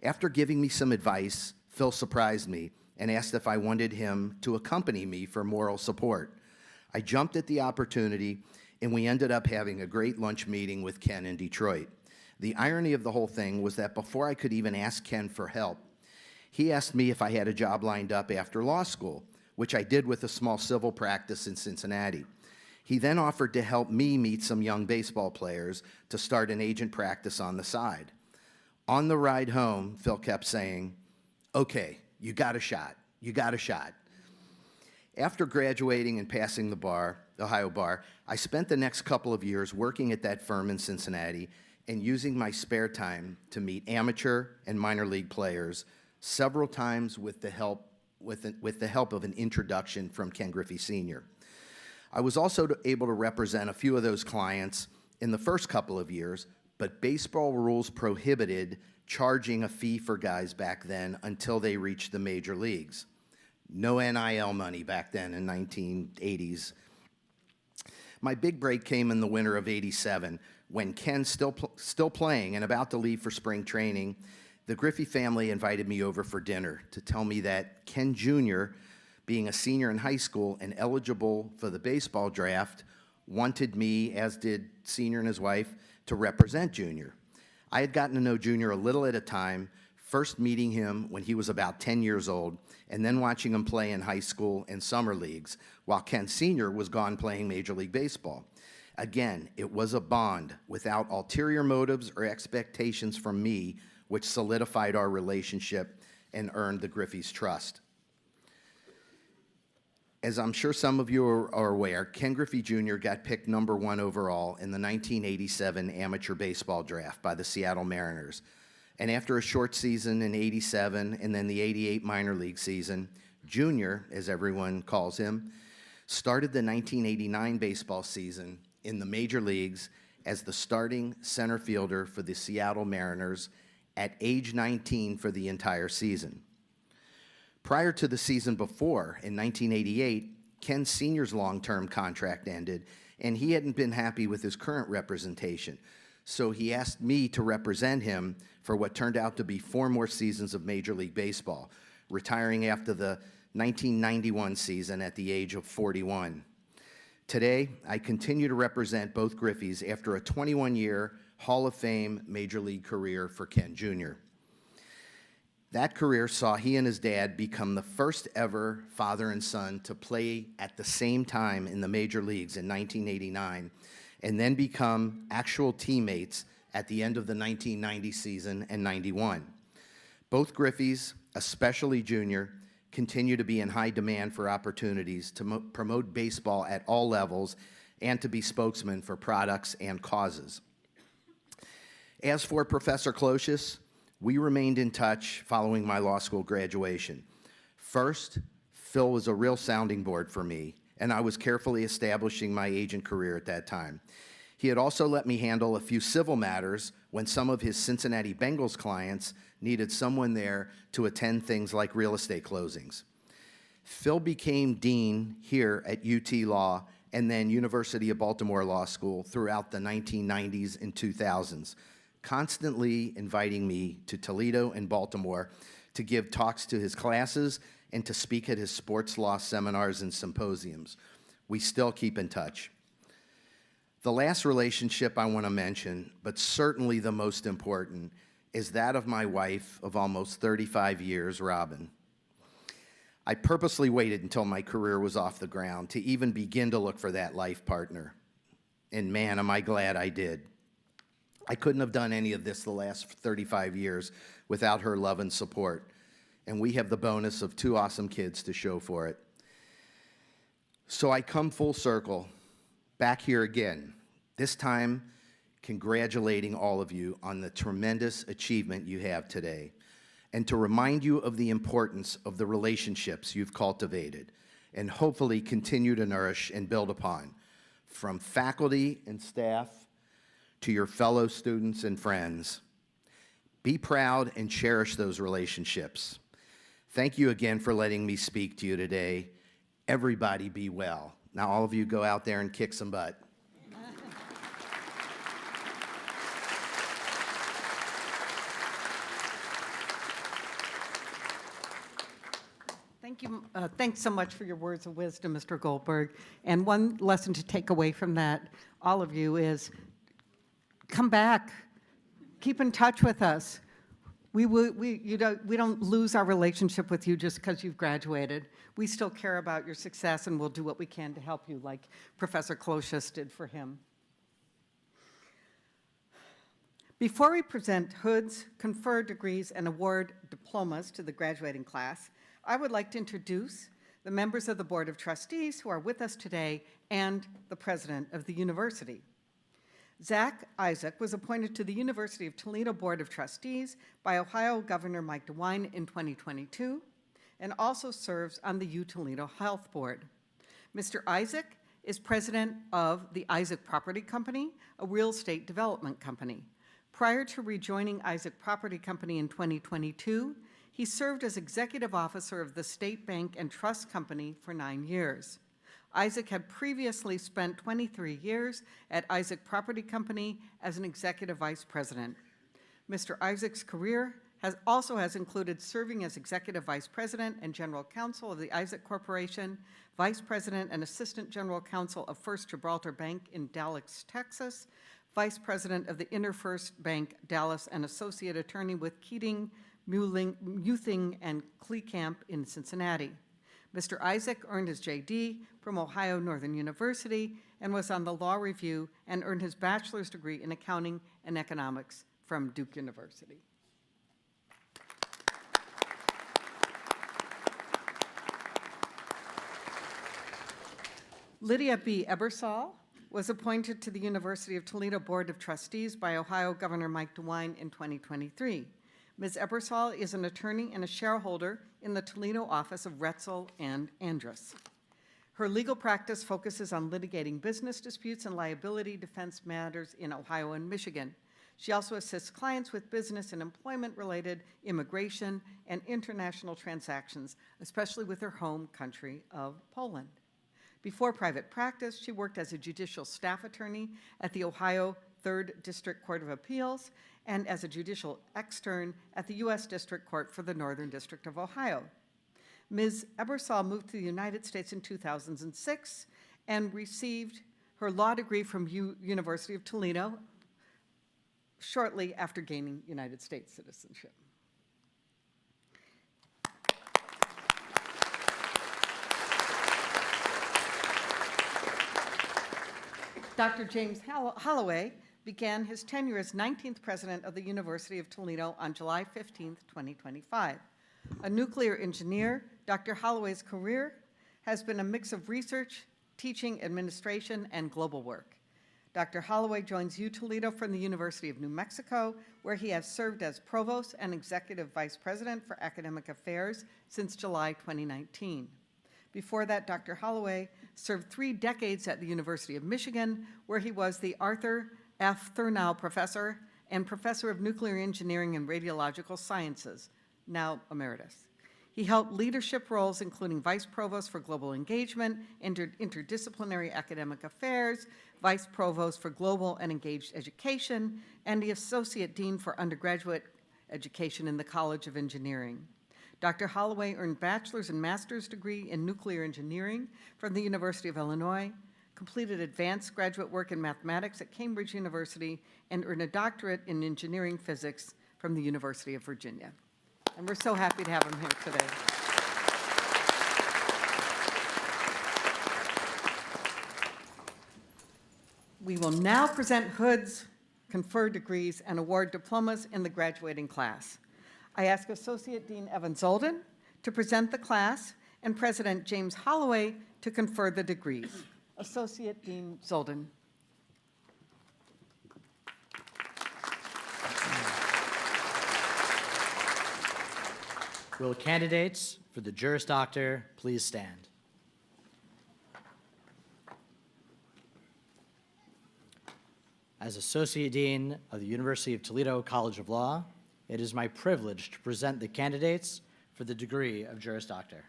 After giving me some advice, Phil surprised me and asked if I wanted him to accompany me for moral support. I jumped at the opportunity, and we ended up having a great lunch meeting with Ken in Detroit. The irony of the whole thing was that before I could even ask Ken for help, he asked me if I had a job lined up after law school, which I did with a small civil practice in Cincinnati. He then offered to help me meet some young baseball players to start an agent practice on the side. On the ride home, Phil kept saying, "Okay, you got a shot, you got a shot." After graduating and passing the bar, Ohio bar, I spent the next couple of years working at that firm in Cincinnati and using my spare time to meet amateur and minor league players, several times with the help of an introduction from Ken Griffey Sr. I was also able to represent a few of those clients in the first couple of years, but baseball rules prohibited charging a fee for guys back then until they reached the major leagues. No NIL money back then in 1980s. My big break came in the winter of '87 when Ken, still playing and about to leave for spring training, the Griffey family invited me over for dinner to tell me that Ken Jr., being a senior in high school and eligible for the baseball draft, wanted me, as did Senior and his wife, to represent Junior. I had gotten to know Junior a little at a time, first meeting him when he was about 10 years old, and then watching him play in high school and summer leagues, while Ken Sr. was gone playing Major League Baseball. Again, it was a bond without ulterior motives or expectations from me, which solidified our relationship and earned the Griffey's trust. As I'm sure some of you are aware, Ken Griffey Jr. got picked number 1 overall in the 1987 amateur baseball draft by the Seattle Mariners. And after a short season in '87 and then the '88 minor league season, Junior, as everyone calls him, started the 1989 baseball season in the major leagues as the starting center fielder for the Seattle Mariners at age 19 for the entire season. Prior to the season before, in 1988, Ken Sr.'s long-term contract ended, and he hadn't been happy with his current representation. So he asked me to represent him for what turned out to be 4 more seasons of Major League Baseball, retiring after the 1991 season at the age of 41. Today, I continue to represent both Griffeys after a 21-year Hall of Fame Major League career for Ken Jr. That career saw he and his dad become the first ever father and son to play at the same time in the major leagues in 1989, and then become actual teammates at the end of the 1990 season and '91. Both Griffeys, especially Junior, continue to be in high demand for opportunities to promote baseball at all levels and to be spokesmen for products and causes. As for Professor Closius, we remained in touch following my law school graduation. First, Phil was a real sounding board for me, and I was carefully establishing my agent career at that time. He had also let me handle a few civil matters when some of his Cincinnati Bengals clients needed someone there to attend things like real estate closings. Phil became dean here at UT Law and then University of Baltimore Law School throughout the 1990s and 2000s, constantly inviting me to Toledo and Baltimore to give talks to his classes and to speak at his sports law seminars and symposiums. We still keep in touch. The last relationship I want to mention, but certainly the most important, is that of my wife of almost 35 years, Robin. I purposely waited until my career was off the ground to even begin to look for that life partner. And man, am I glad I did. I couldn't have done any of this the last 35 years without her love and support. And we have the bonus of 2 awesome kids to show for it. So I come full circle, back here again, this time congratulating all of you on the tremendous achievement you have today, and to remind you of the importance of the relationships you've cultivated and hopefully continue to nourish and build upon, from faculty and staff to your fellow students and friends. Be proud and cherish those relationships. Thank you again for letting me speak to you today. Everybody be well. Now all of you go out there and kick some butt. Thank you. Thanks so much for your words of wisdom, Mr. Goldberg. And one lesson to take away from that, all of you, is come back. Keep in touch with us. We don't lose our relationship with you just because you've graduated. We still care about your success, and we'll do what we can to help you, like Professor Closius did for him. Before we present hoods, confer degrees, and award diplomas to the graduating class, I would like to introduce the members of the Board of Trustees who are with us today and the president of the university. Zach Isaac was appointed to the University of Toledo Board of Trustees by Ohio Governor Mike DeWine in 2022 and also serves on the UToledo Health Board. Mr. Isaac is president of the Isaac Property Company, a real estate development company. Prior to rejoining Isaac Property Company in 2022, he served as executive officer of the State Bank and Trust Company for 9 years. Isaac had previously spent 23 years at Isaac Property Company as an executive vice president. Mr. Isaac's career also has included serving as executive vice president and general counsel of the Isaac Corporation, vice president and assistant general counsel of First Gibraltar Bank in Dallas, Texas, vice president of the InterFirst Bank, Dallas, and associate attorney with Keating, Muthing, and Kleekamp in Cincinnati. Mr. Isaac earned his JD from Ohio Northern University and was on the Law Review and earned his bachelor's degree in accounting and economics from Duke University. Lydia B. Ebersol was appointed to the University of Toledo Board of Trustees by Ohio Governor Mike DeWine in 2023. Ms. Ebersol is an attorney and a shareholder in the Toledo office of Retzel and Andrus. Her legal practice focuses on litigating business disputes and liability defense matters in Ohio and Michigan. She also assists clients with business and employment-related immigration and international transactions, especially with her home country of Poland. Before private practice, she worked as a judicial staff attorney at the Ohio 3rd District Court of Appeals and as a judicial extern at the U.S. District Court for the Northern District of Ohio. Ms. Ebersol moved to the United States in 2006 and received her law degree from University of Toledo shortly after gaining United States citizenship. Dr. James Holloway began his tenure as 19th president of the University of Toledo on July 15, 2025. A nuclear engineer, Dr. Holloway's career has been a mix of research, teaching, administration, and global work. Dr. Holloway joins UToledo from the University of New Mexico, where he has served as provost and executive vice president for academic affairs since July 2019. Before that, Dr. Holloway served 3 decades at the University of Michigan, where he was the Arthur F. Thurnau Professor and Professor of Nuclear Engineering and Radiological Sciences, now emeritus. He held leadership roles including Vice Provost for Global Engagement, Interdisciplinary Academic Affairs, Vice Provost for Global and Engaged Education, and the Associate Dean for Undergraduate Education in the College of Engineering. Dr. Holloway earned bachelor's and master's degree in nuclear engineering from the University of Illinois, completed advanced graduate work in mathematics at Cambridge University, and earned a doctorate in engineering physics from the University of Virginia. And we're so happy to have him here today. We will now present hoods, confer degrees, and award diplomas in the graduating class. I ask Associate Dean Evan Zolden to present the class and President James Holloway to confer the degrees. Associate Dean Zolden. Will candidates for the Juris Doctor please stand? As Associate Dean of the University of Toledo College of Law, it is my privilege to present the candidates for the degree of Juris Doctor.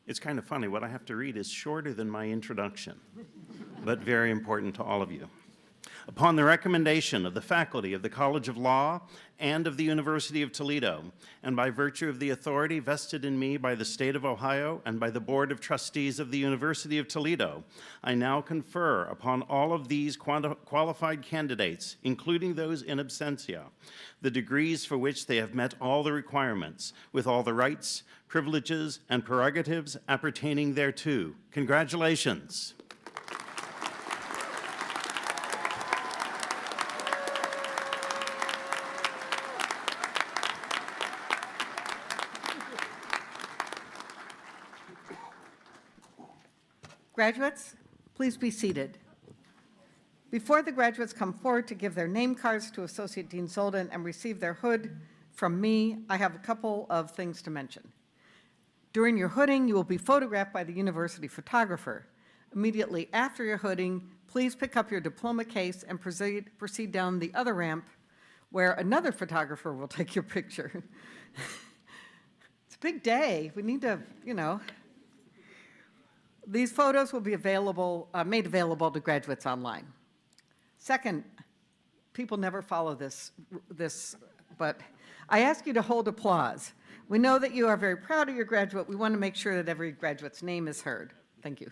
It's kind of funny. What I have to read is shorter than my introduction, but very important to all of you. Upon the recommendation of the faculty of the College of Law and of the University of Toledo, and by virtue of the authority vested in me by the State of Ohio and by the Board of Trustees of the University of Toledo, I now confer upon all of these qualified candidates, including those in absentia, the degrees for which they have met all the requirements, with all the rights, privileges, and prerogatives appertaining thereto. Congratulations. Graduates, please be seated. Before the graduates come forward to give their name cards to Associate Dean Zolden and receive their hood from me, I have a couple of things to mention. During your hooding, you will be photographed by the university photographer. Immediately after your hooding, please pick up your diploma case and proceed down the other ramp where another photographer will take your picture. It's a big day. We need to, These photos will be made available to graduates online. Second, people never follow this, but I ask you to hold applause. We know that you are very proud of your graduate. We want to make sure that every graduate's name is heard. Thank you.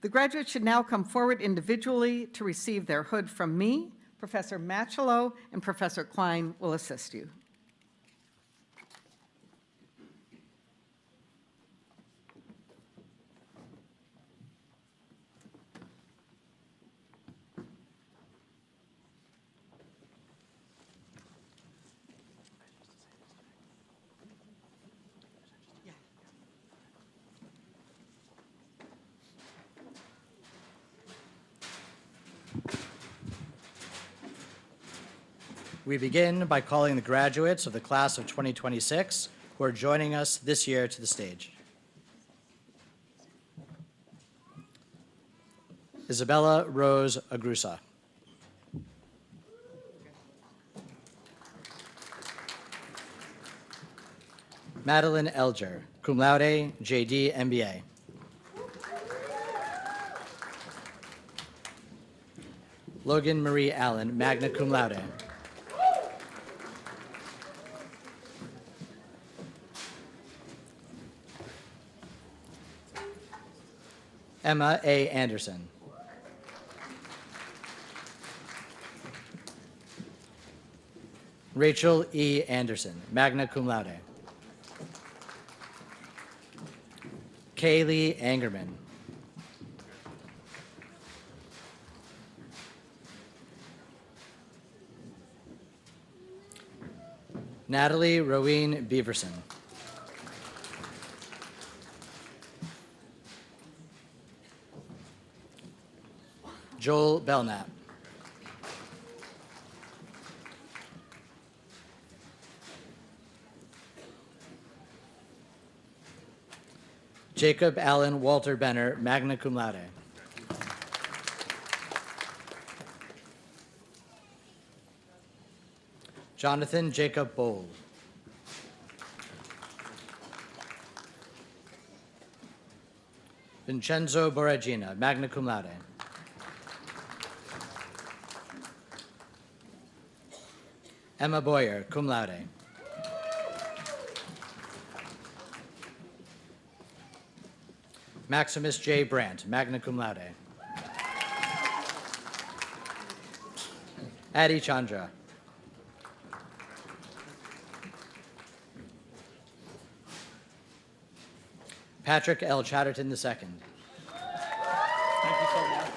The graduates should now come forward individually to receive their hood from me. Professor Lancelot and Professor Klein will assist you. We begin by calling the graduates of the class of 2026 who are joining us this year to the stage. Isabella Rose Agrusa. Madeline Elger, cum laude, JD, MBA. Logan Marie Allen, magna cum laude. Emma A. Anderson. Rachel E. Anderson, magna cum laude. Kaylee Angerman. Natalie Rowene Beaverson. Joel Belknap. Jacob Allen Walter Benner, magna cum laude. Jonathan Jacob Bold. Vincenzo Boragina, magna cum laude. Emma Boyer, cum laude. Maximus J. Brandt, magna cum laude. Adi Chandra. Patrick L. Chatterton II. Thank you so much.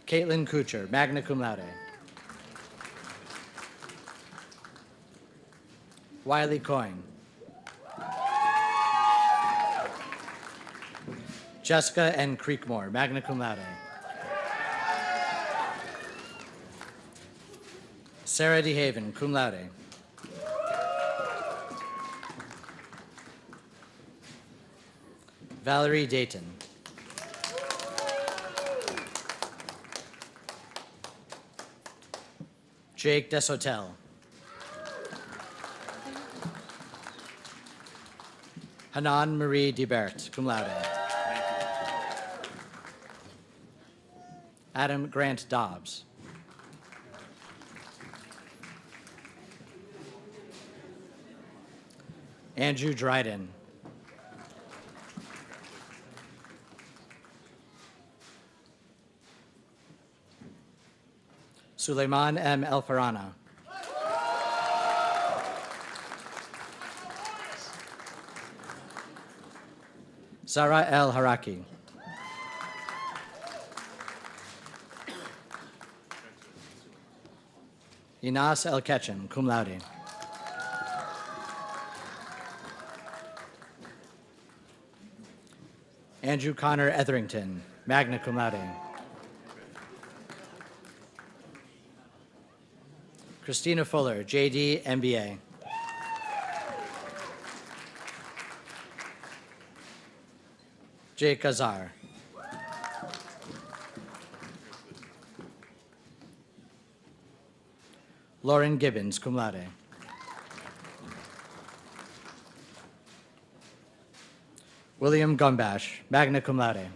Caitlin Kucher, magna cum laude. Wiley Coyne. Jessica N. Creekmore, magna cum laude. Sarah DeHaven, cum laude. Valerie Dayton. Jake Deshotel. Hanan Marie Debert, cum laude. Adam Grant Dobbs. Andrew Dryden. Suleiman M. El Farana. Zara El Haraki. Inas El Ketchen, cum laude. Andrew Connor Etherington, magna cum laude. Christina Fuller, JD, MBA. Jake Azar. Lauren Gibbons, cum laude. William Gumbash, magna cum laude.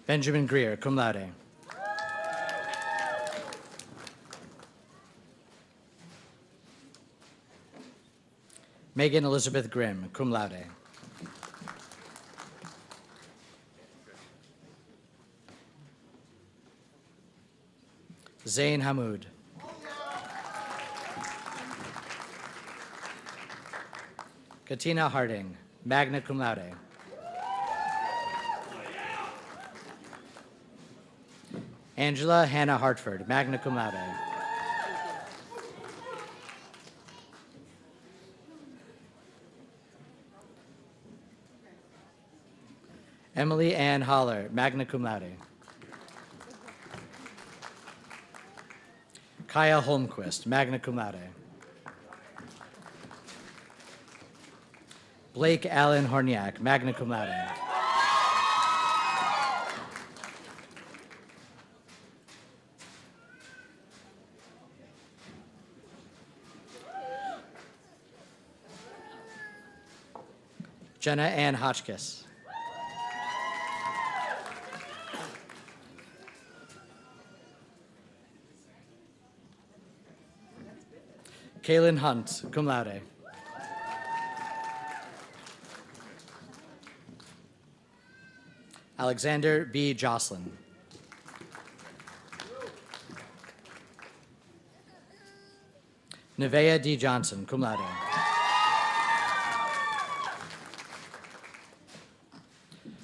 Benjamin Greer, cum laude. Megan Elizabeth Grimm, cum laude. Zain Hamoud. Katina Harding, magna cum laude. Angela Hannah Hartford, magna cum laude. Emily Ann Holler, magna cum laude. Kaya Holmquist, magna cum laude. Blake Allen Horniak, magna cum laude. Jenna Ann Hotchkiss. Kaylin Hunt, cum laude. Alexander B. Jocelyn. Nevaeh D. Johnson, cum laude.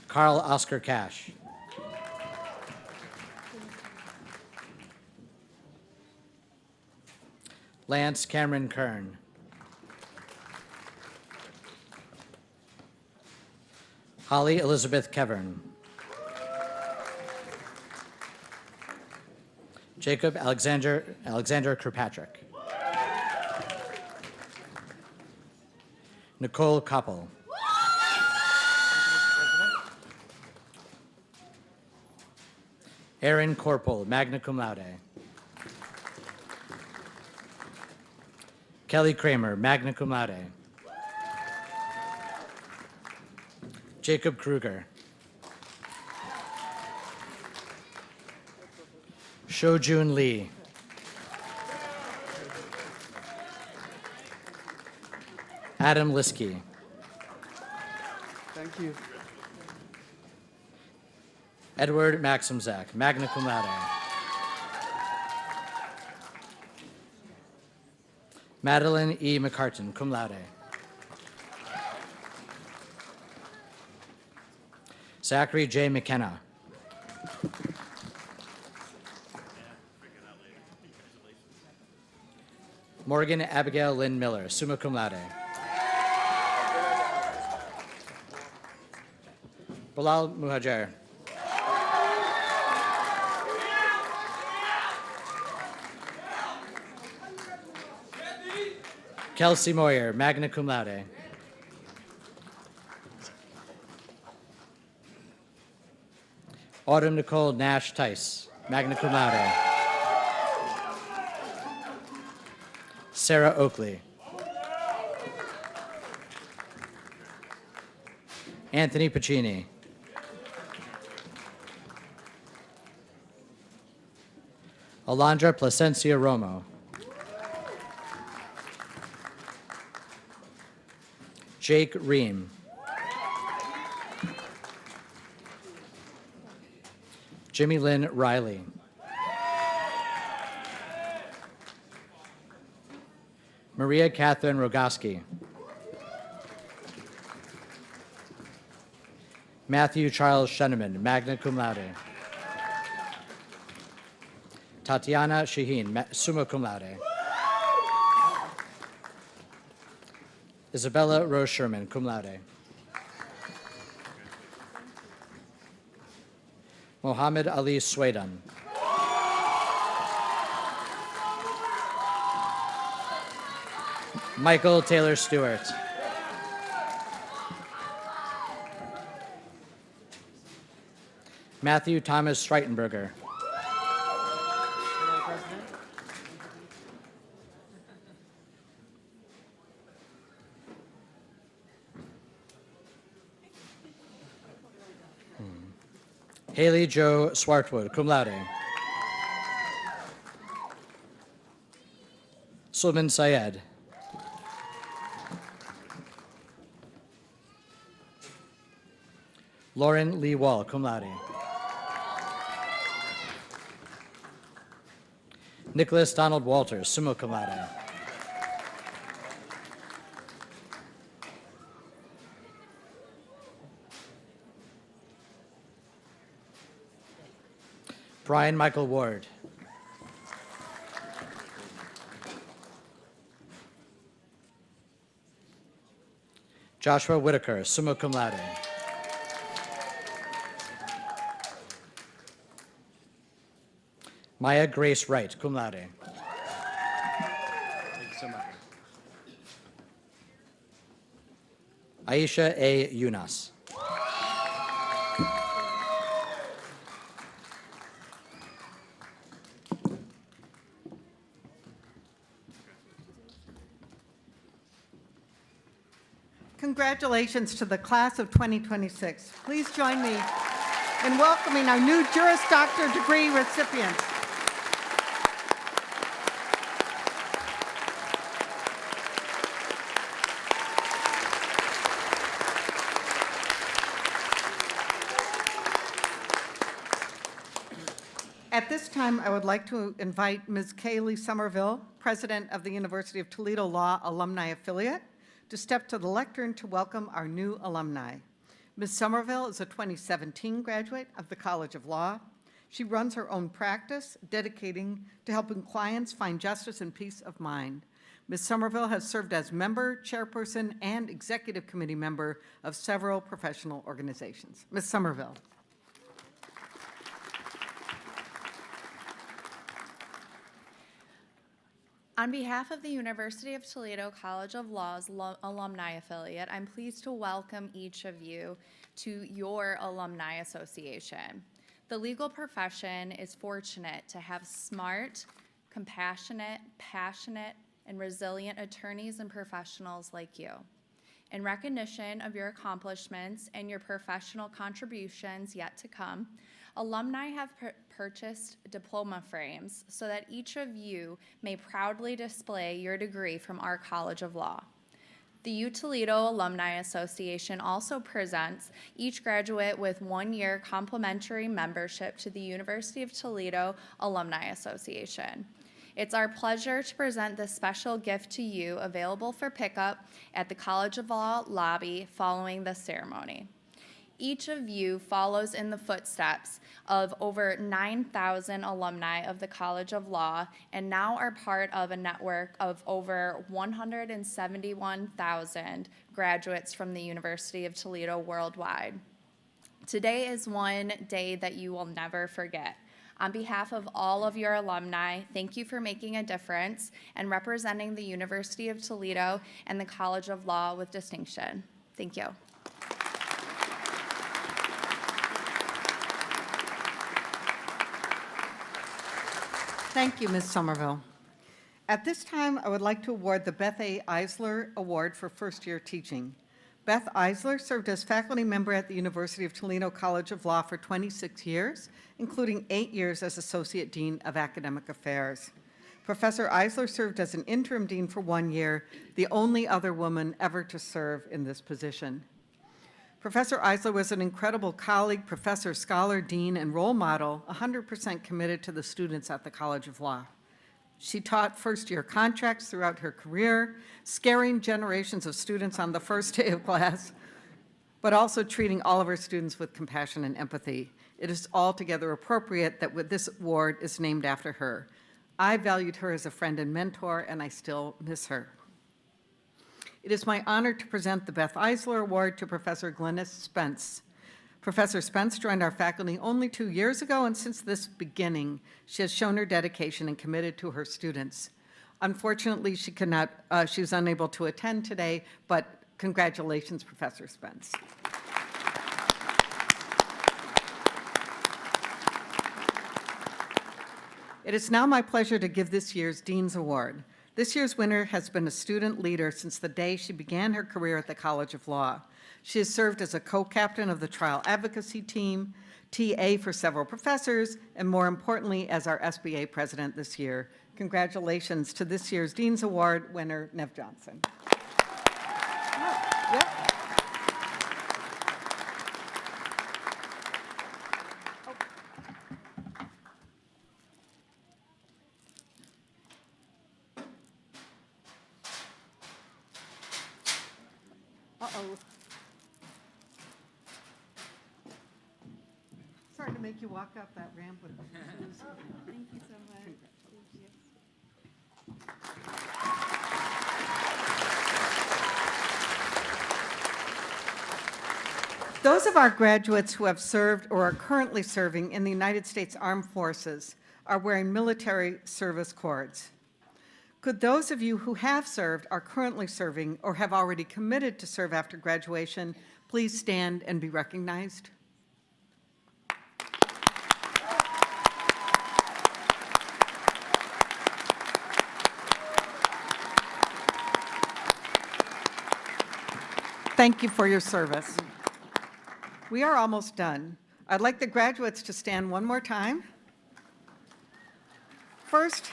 Carl Oscar Cash. Lance Cameron Kern. Holly Elizabeth Kevern. Jacob Alexander Kirkpatrick. Nicole Koppel. Aaron Corpel, magna cum laude. Kelly Kramer, magna cum laude. Jacob Kruger. Shojun Lee. Adam Liskey. Thank you. Edward Maximzak, magna cum laude. Madeline E. McCartan, cum laude. Zachary J. McKenna. Morgan Abigail Lynn Miller, summa cum laude. Bilal Muhajir. Kelsey Moyer, magna cum laude. Autumn Nicole Nash Tice, magna cum laude. Sarah Oakley. Anthony Pacini. Alondra Placencia Romo. Jake Ream. Jimmy Lynn Riley. Maria Catherine Rogoski. Matthew Charles Sheneman, magna cum laude. Tatiana Shaheen, summa cum laude. Isabella Rose Sherman, cum laude. Mohammed Ali Swadan. Michael Taylor Stewart. Matthew Thomas Streitenberger. Haley Jo Swartwood, cum laude. Sulman Syed. Lauren Lee Wall, cum laude. Nicholas Donald Walters, summa cum laude. Brian Michael Ward. Joshua Whitaker, summa cum laude. Maya Grace Wright, cum laude. Thank you so much. Aisha A. Yunas. Congratulations to the class of 2026. Please join me in welcoming our new Juris Doctor degree recipients. At this time, I would like to invite Ms. Kaylee Somerville, President of the University of Toledo Law Alumni Affiliate, to step to the lectern to welcome our new alumni. Ms. Somerville is a 2017 graduate of the College of Law. She runs her own practice, dedicating to helping clients find justice and peace of mind. Ms. Somerville has served as member, chairperson, and executive committee member of several professional organizations. Ms. Somerville. On behalf of the University of Toledo College of Law's alumni affiliate, I'm pleased to welcome each of you to your Alumni Association. The legal profession is fortunate to have smart, compassionate, passionate, and resilient attorneys and professionals like you. In recognition of your accomplishments and your professional contributions yet to come, alumni have purchased diploma frames so that each of you may proudly display your degree from our College of Law. The UToledo Alumni Association also presents each graduate with 1-year complimentary membership to the University of Toledo Alumni Association. It's our pleasure to present this special gift to you, available for pickup at the College of Law lobby following the ceremony. Each of you follows in the footsteps of over 9,000 alumni of the College of Law and now are part of a network of over 171,000 graduates from the University of Toledo worldwide. Today is one day that you will never forget. On behalf of all of your alumni, thank you for making a difference and representing the University of Toledo and the College of Law with distinction. Thank you. Thank you, Ms. Somerville. At this time, I would like to award the Beth A. Eisler Award for first-year teaching. Beth Eisler served as faculty member at the University of Toledo College of Law for 26 years, including 8 years as Associate Dean of Academic Affairs. Professor Eisler served as an interim dean for 1 year, the only other woman ever to serve in this position. Professor Eisler was an incredible colleague, professor, scholar, dean, and role model, 100% committed to the students at the College of Law. She taught first-year contracts throughout her career, scaring generations of students on the first day of class, but also treating all of her students with compassion and empathy. It is altogether appropriate that this award is named after her. I valued her as a friend and mentor, and I still miss her. It is my honor to present the Beth Eisler Award to Professor Glennis Spence. Professor Spence joined our faculty only 2 years ago, and since this beginning, she has shown her dedication and committed to her students. Unfortunately, she was unable to attend today, but congratulations, Professor Spence. It is now my pleasure to give this year's Dean's Award. This year's winner has been a student leader since the day she began her career at the College of Law. She has served as a co-captain of the trial advocacy team, TA for several professors, and more importantly, as our SBA president this year. Congratulations to this year's Dean's Award winner, Nev Johnson. Yep. Uh-oh. Sorry to make you walk up that ramp with shoes. Thank you so much. Thank you. Those of our graduates who have served or are currently serving in the United States Armed Forces are wearing military service cords. Could those of you who have served, are currently serving, or have already committed to serve after graduation, please stand and be recognized? Thank you for your service. We are almost done. I'd like the graduates to stand one more time. First,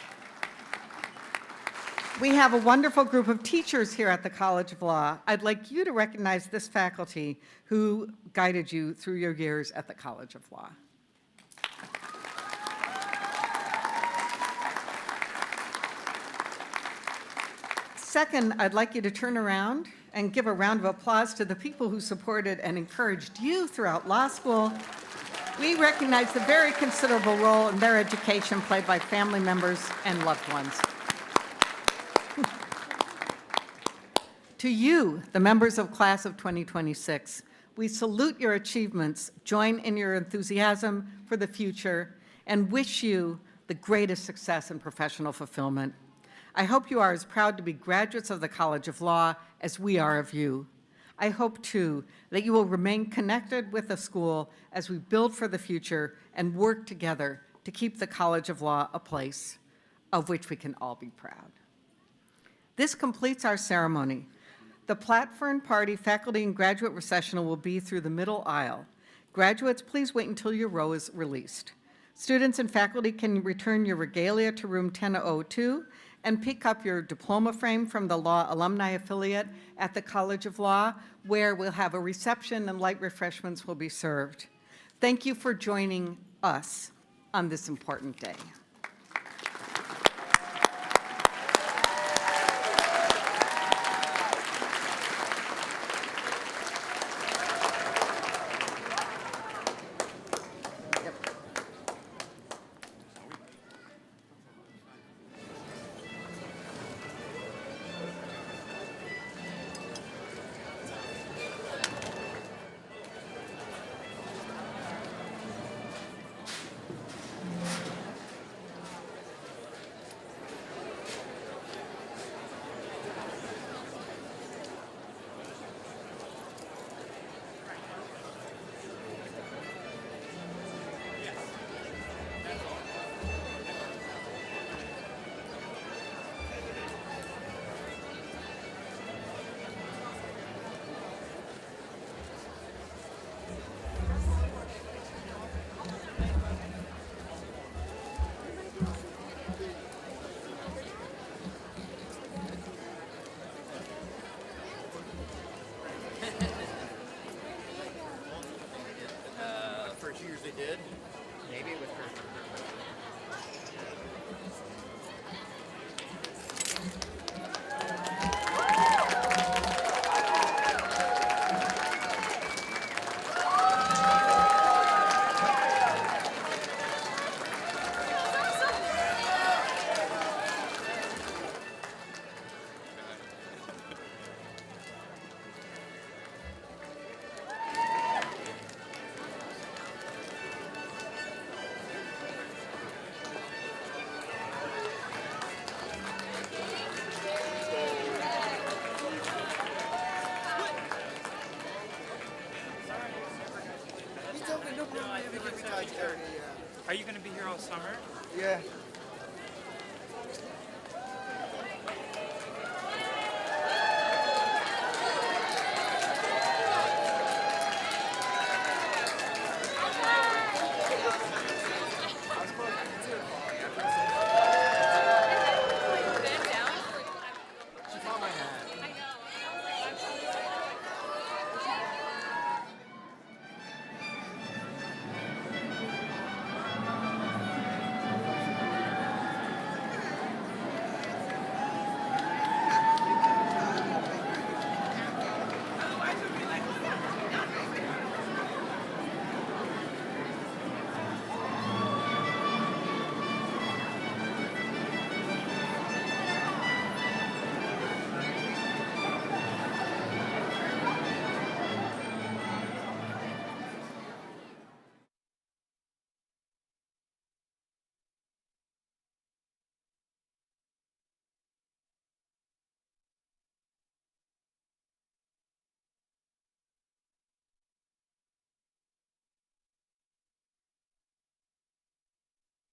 we have a wonderful group of teachers here at the College of Law. I'd like you to recognize this faculty who guided you through your years at the College of Law. Second, I'd like you to turn around and give a round of applause to the people who supported and encouraged you throughout law school. We recognize the very considerable role in their education played by family members and loved ones. To you, the members of class of 2026, we salute your achievements, join in your enthusiasm for the future, and wish you the greatest success and professional fulfillment. I hope you are as proud to be graduates of the College of Law as we are of you. I hope, too, that you will remain connected with the school as we build for the future and work together to keep the College of Law a place of which we can all be proud. This completes our ceremony. The Platfern Party faculty and graduate recessional will be through the middle aisle. Graduates, please wait until your row is released. Students and faculty can return your regalia to room 1002 and pick up your diploma frame from the Law Alumni Affiliate at the College of Law, where we'll have a reception and light refreshments will be served. Thank you for joining us on this important day. First years they did. Maybe it was first. Are you going to be here all summer? Yeah.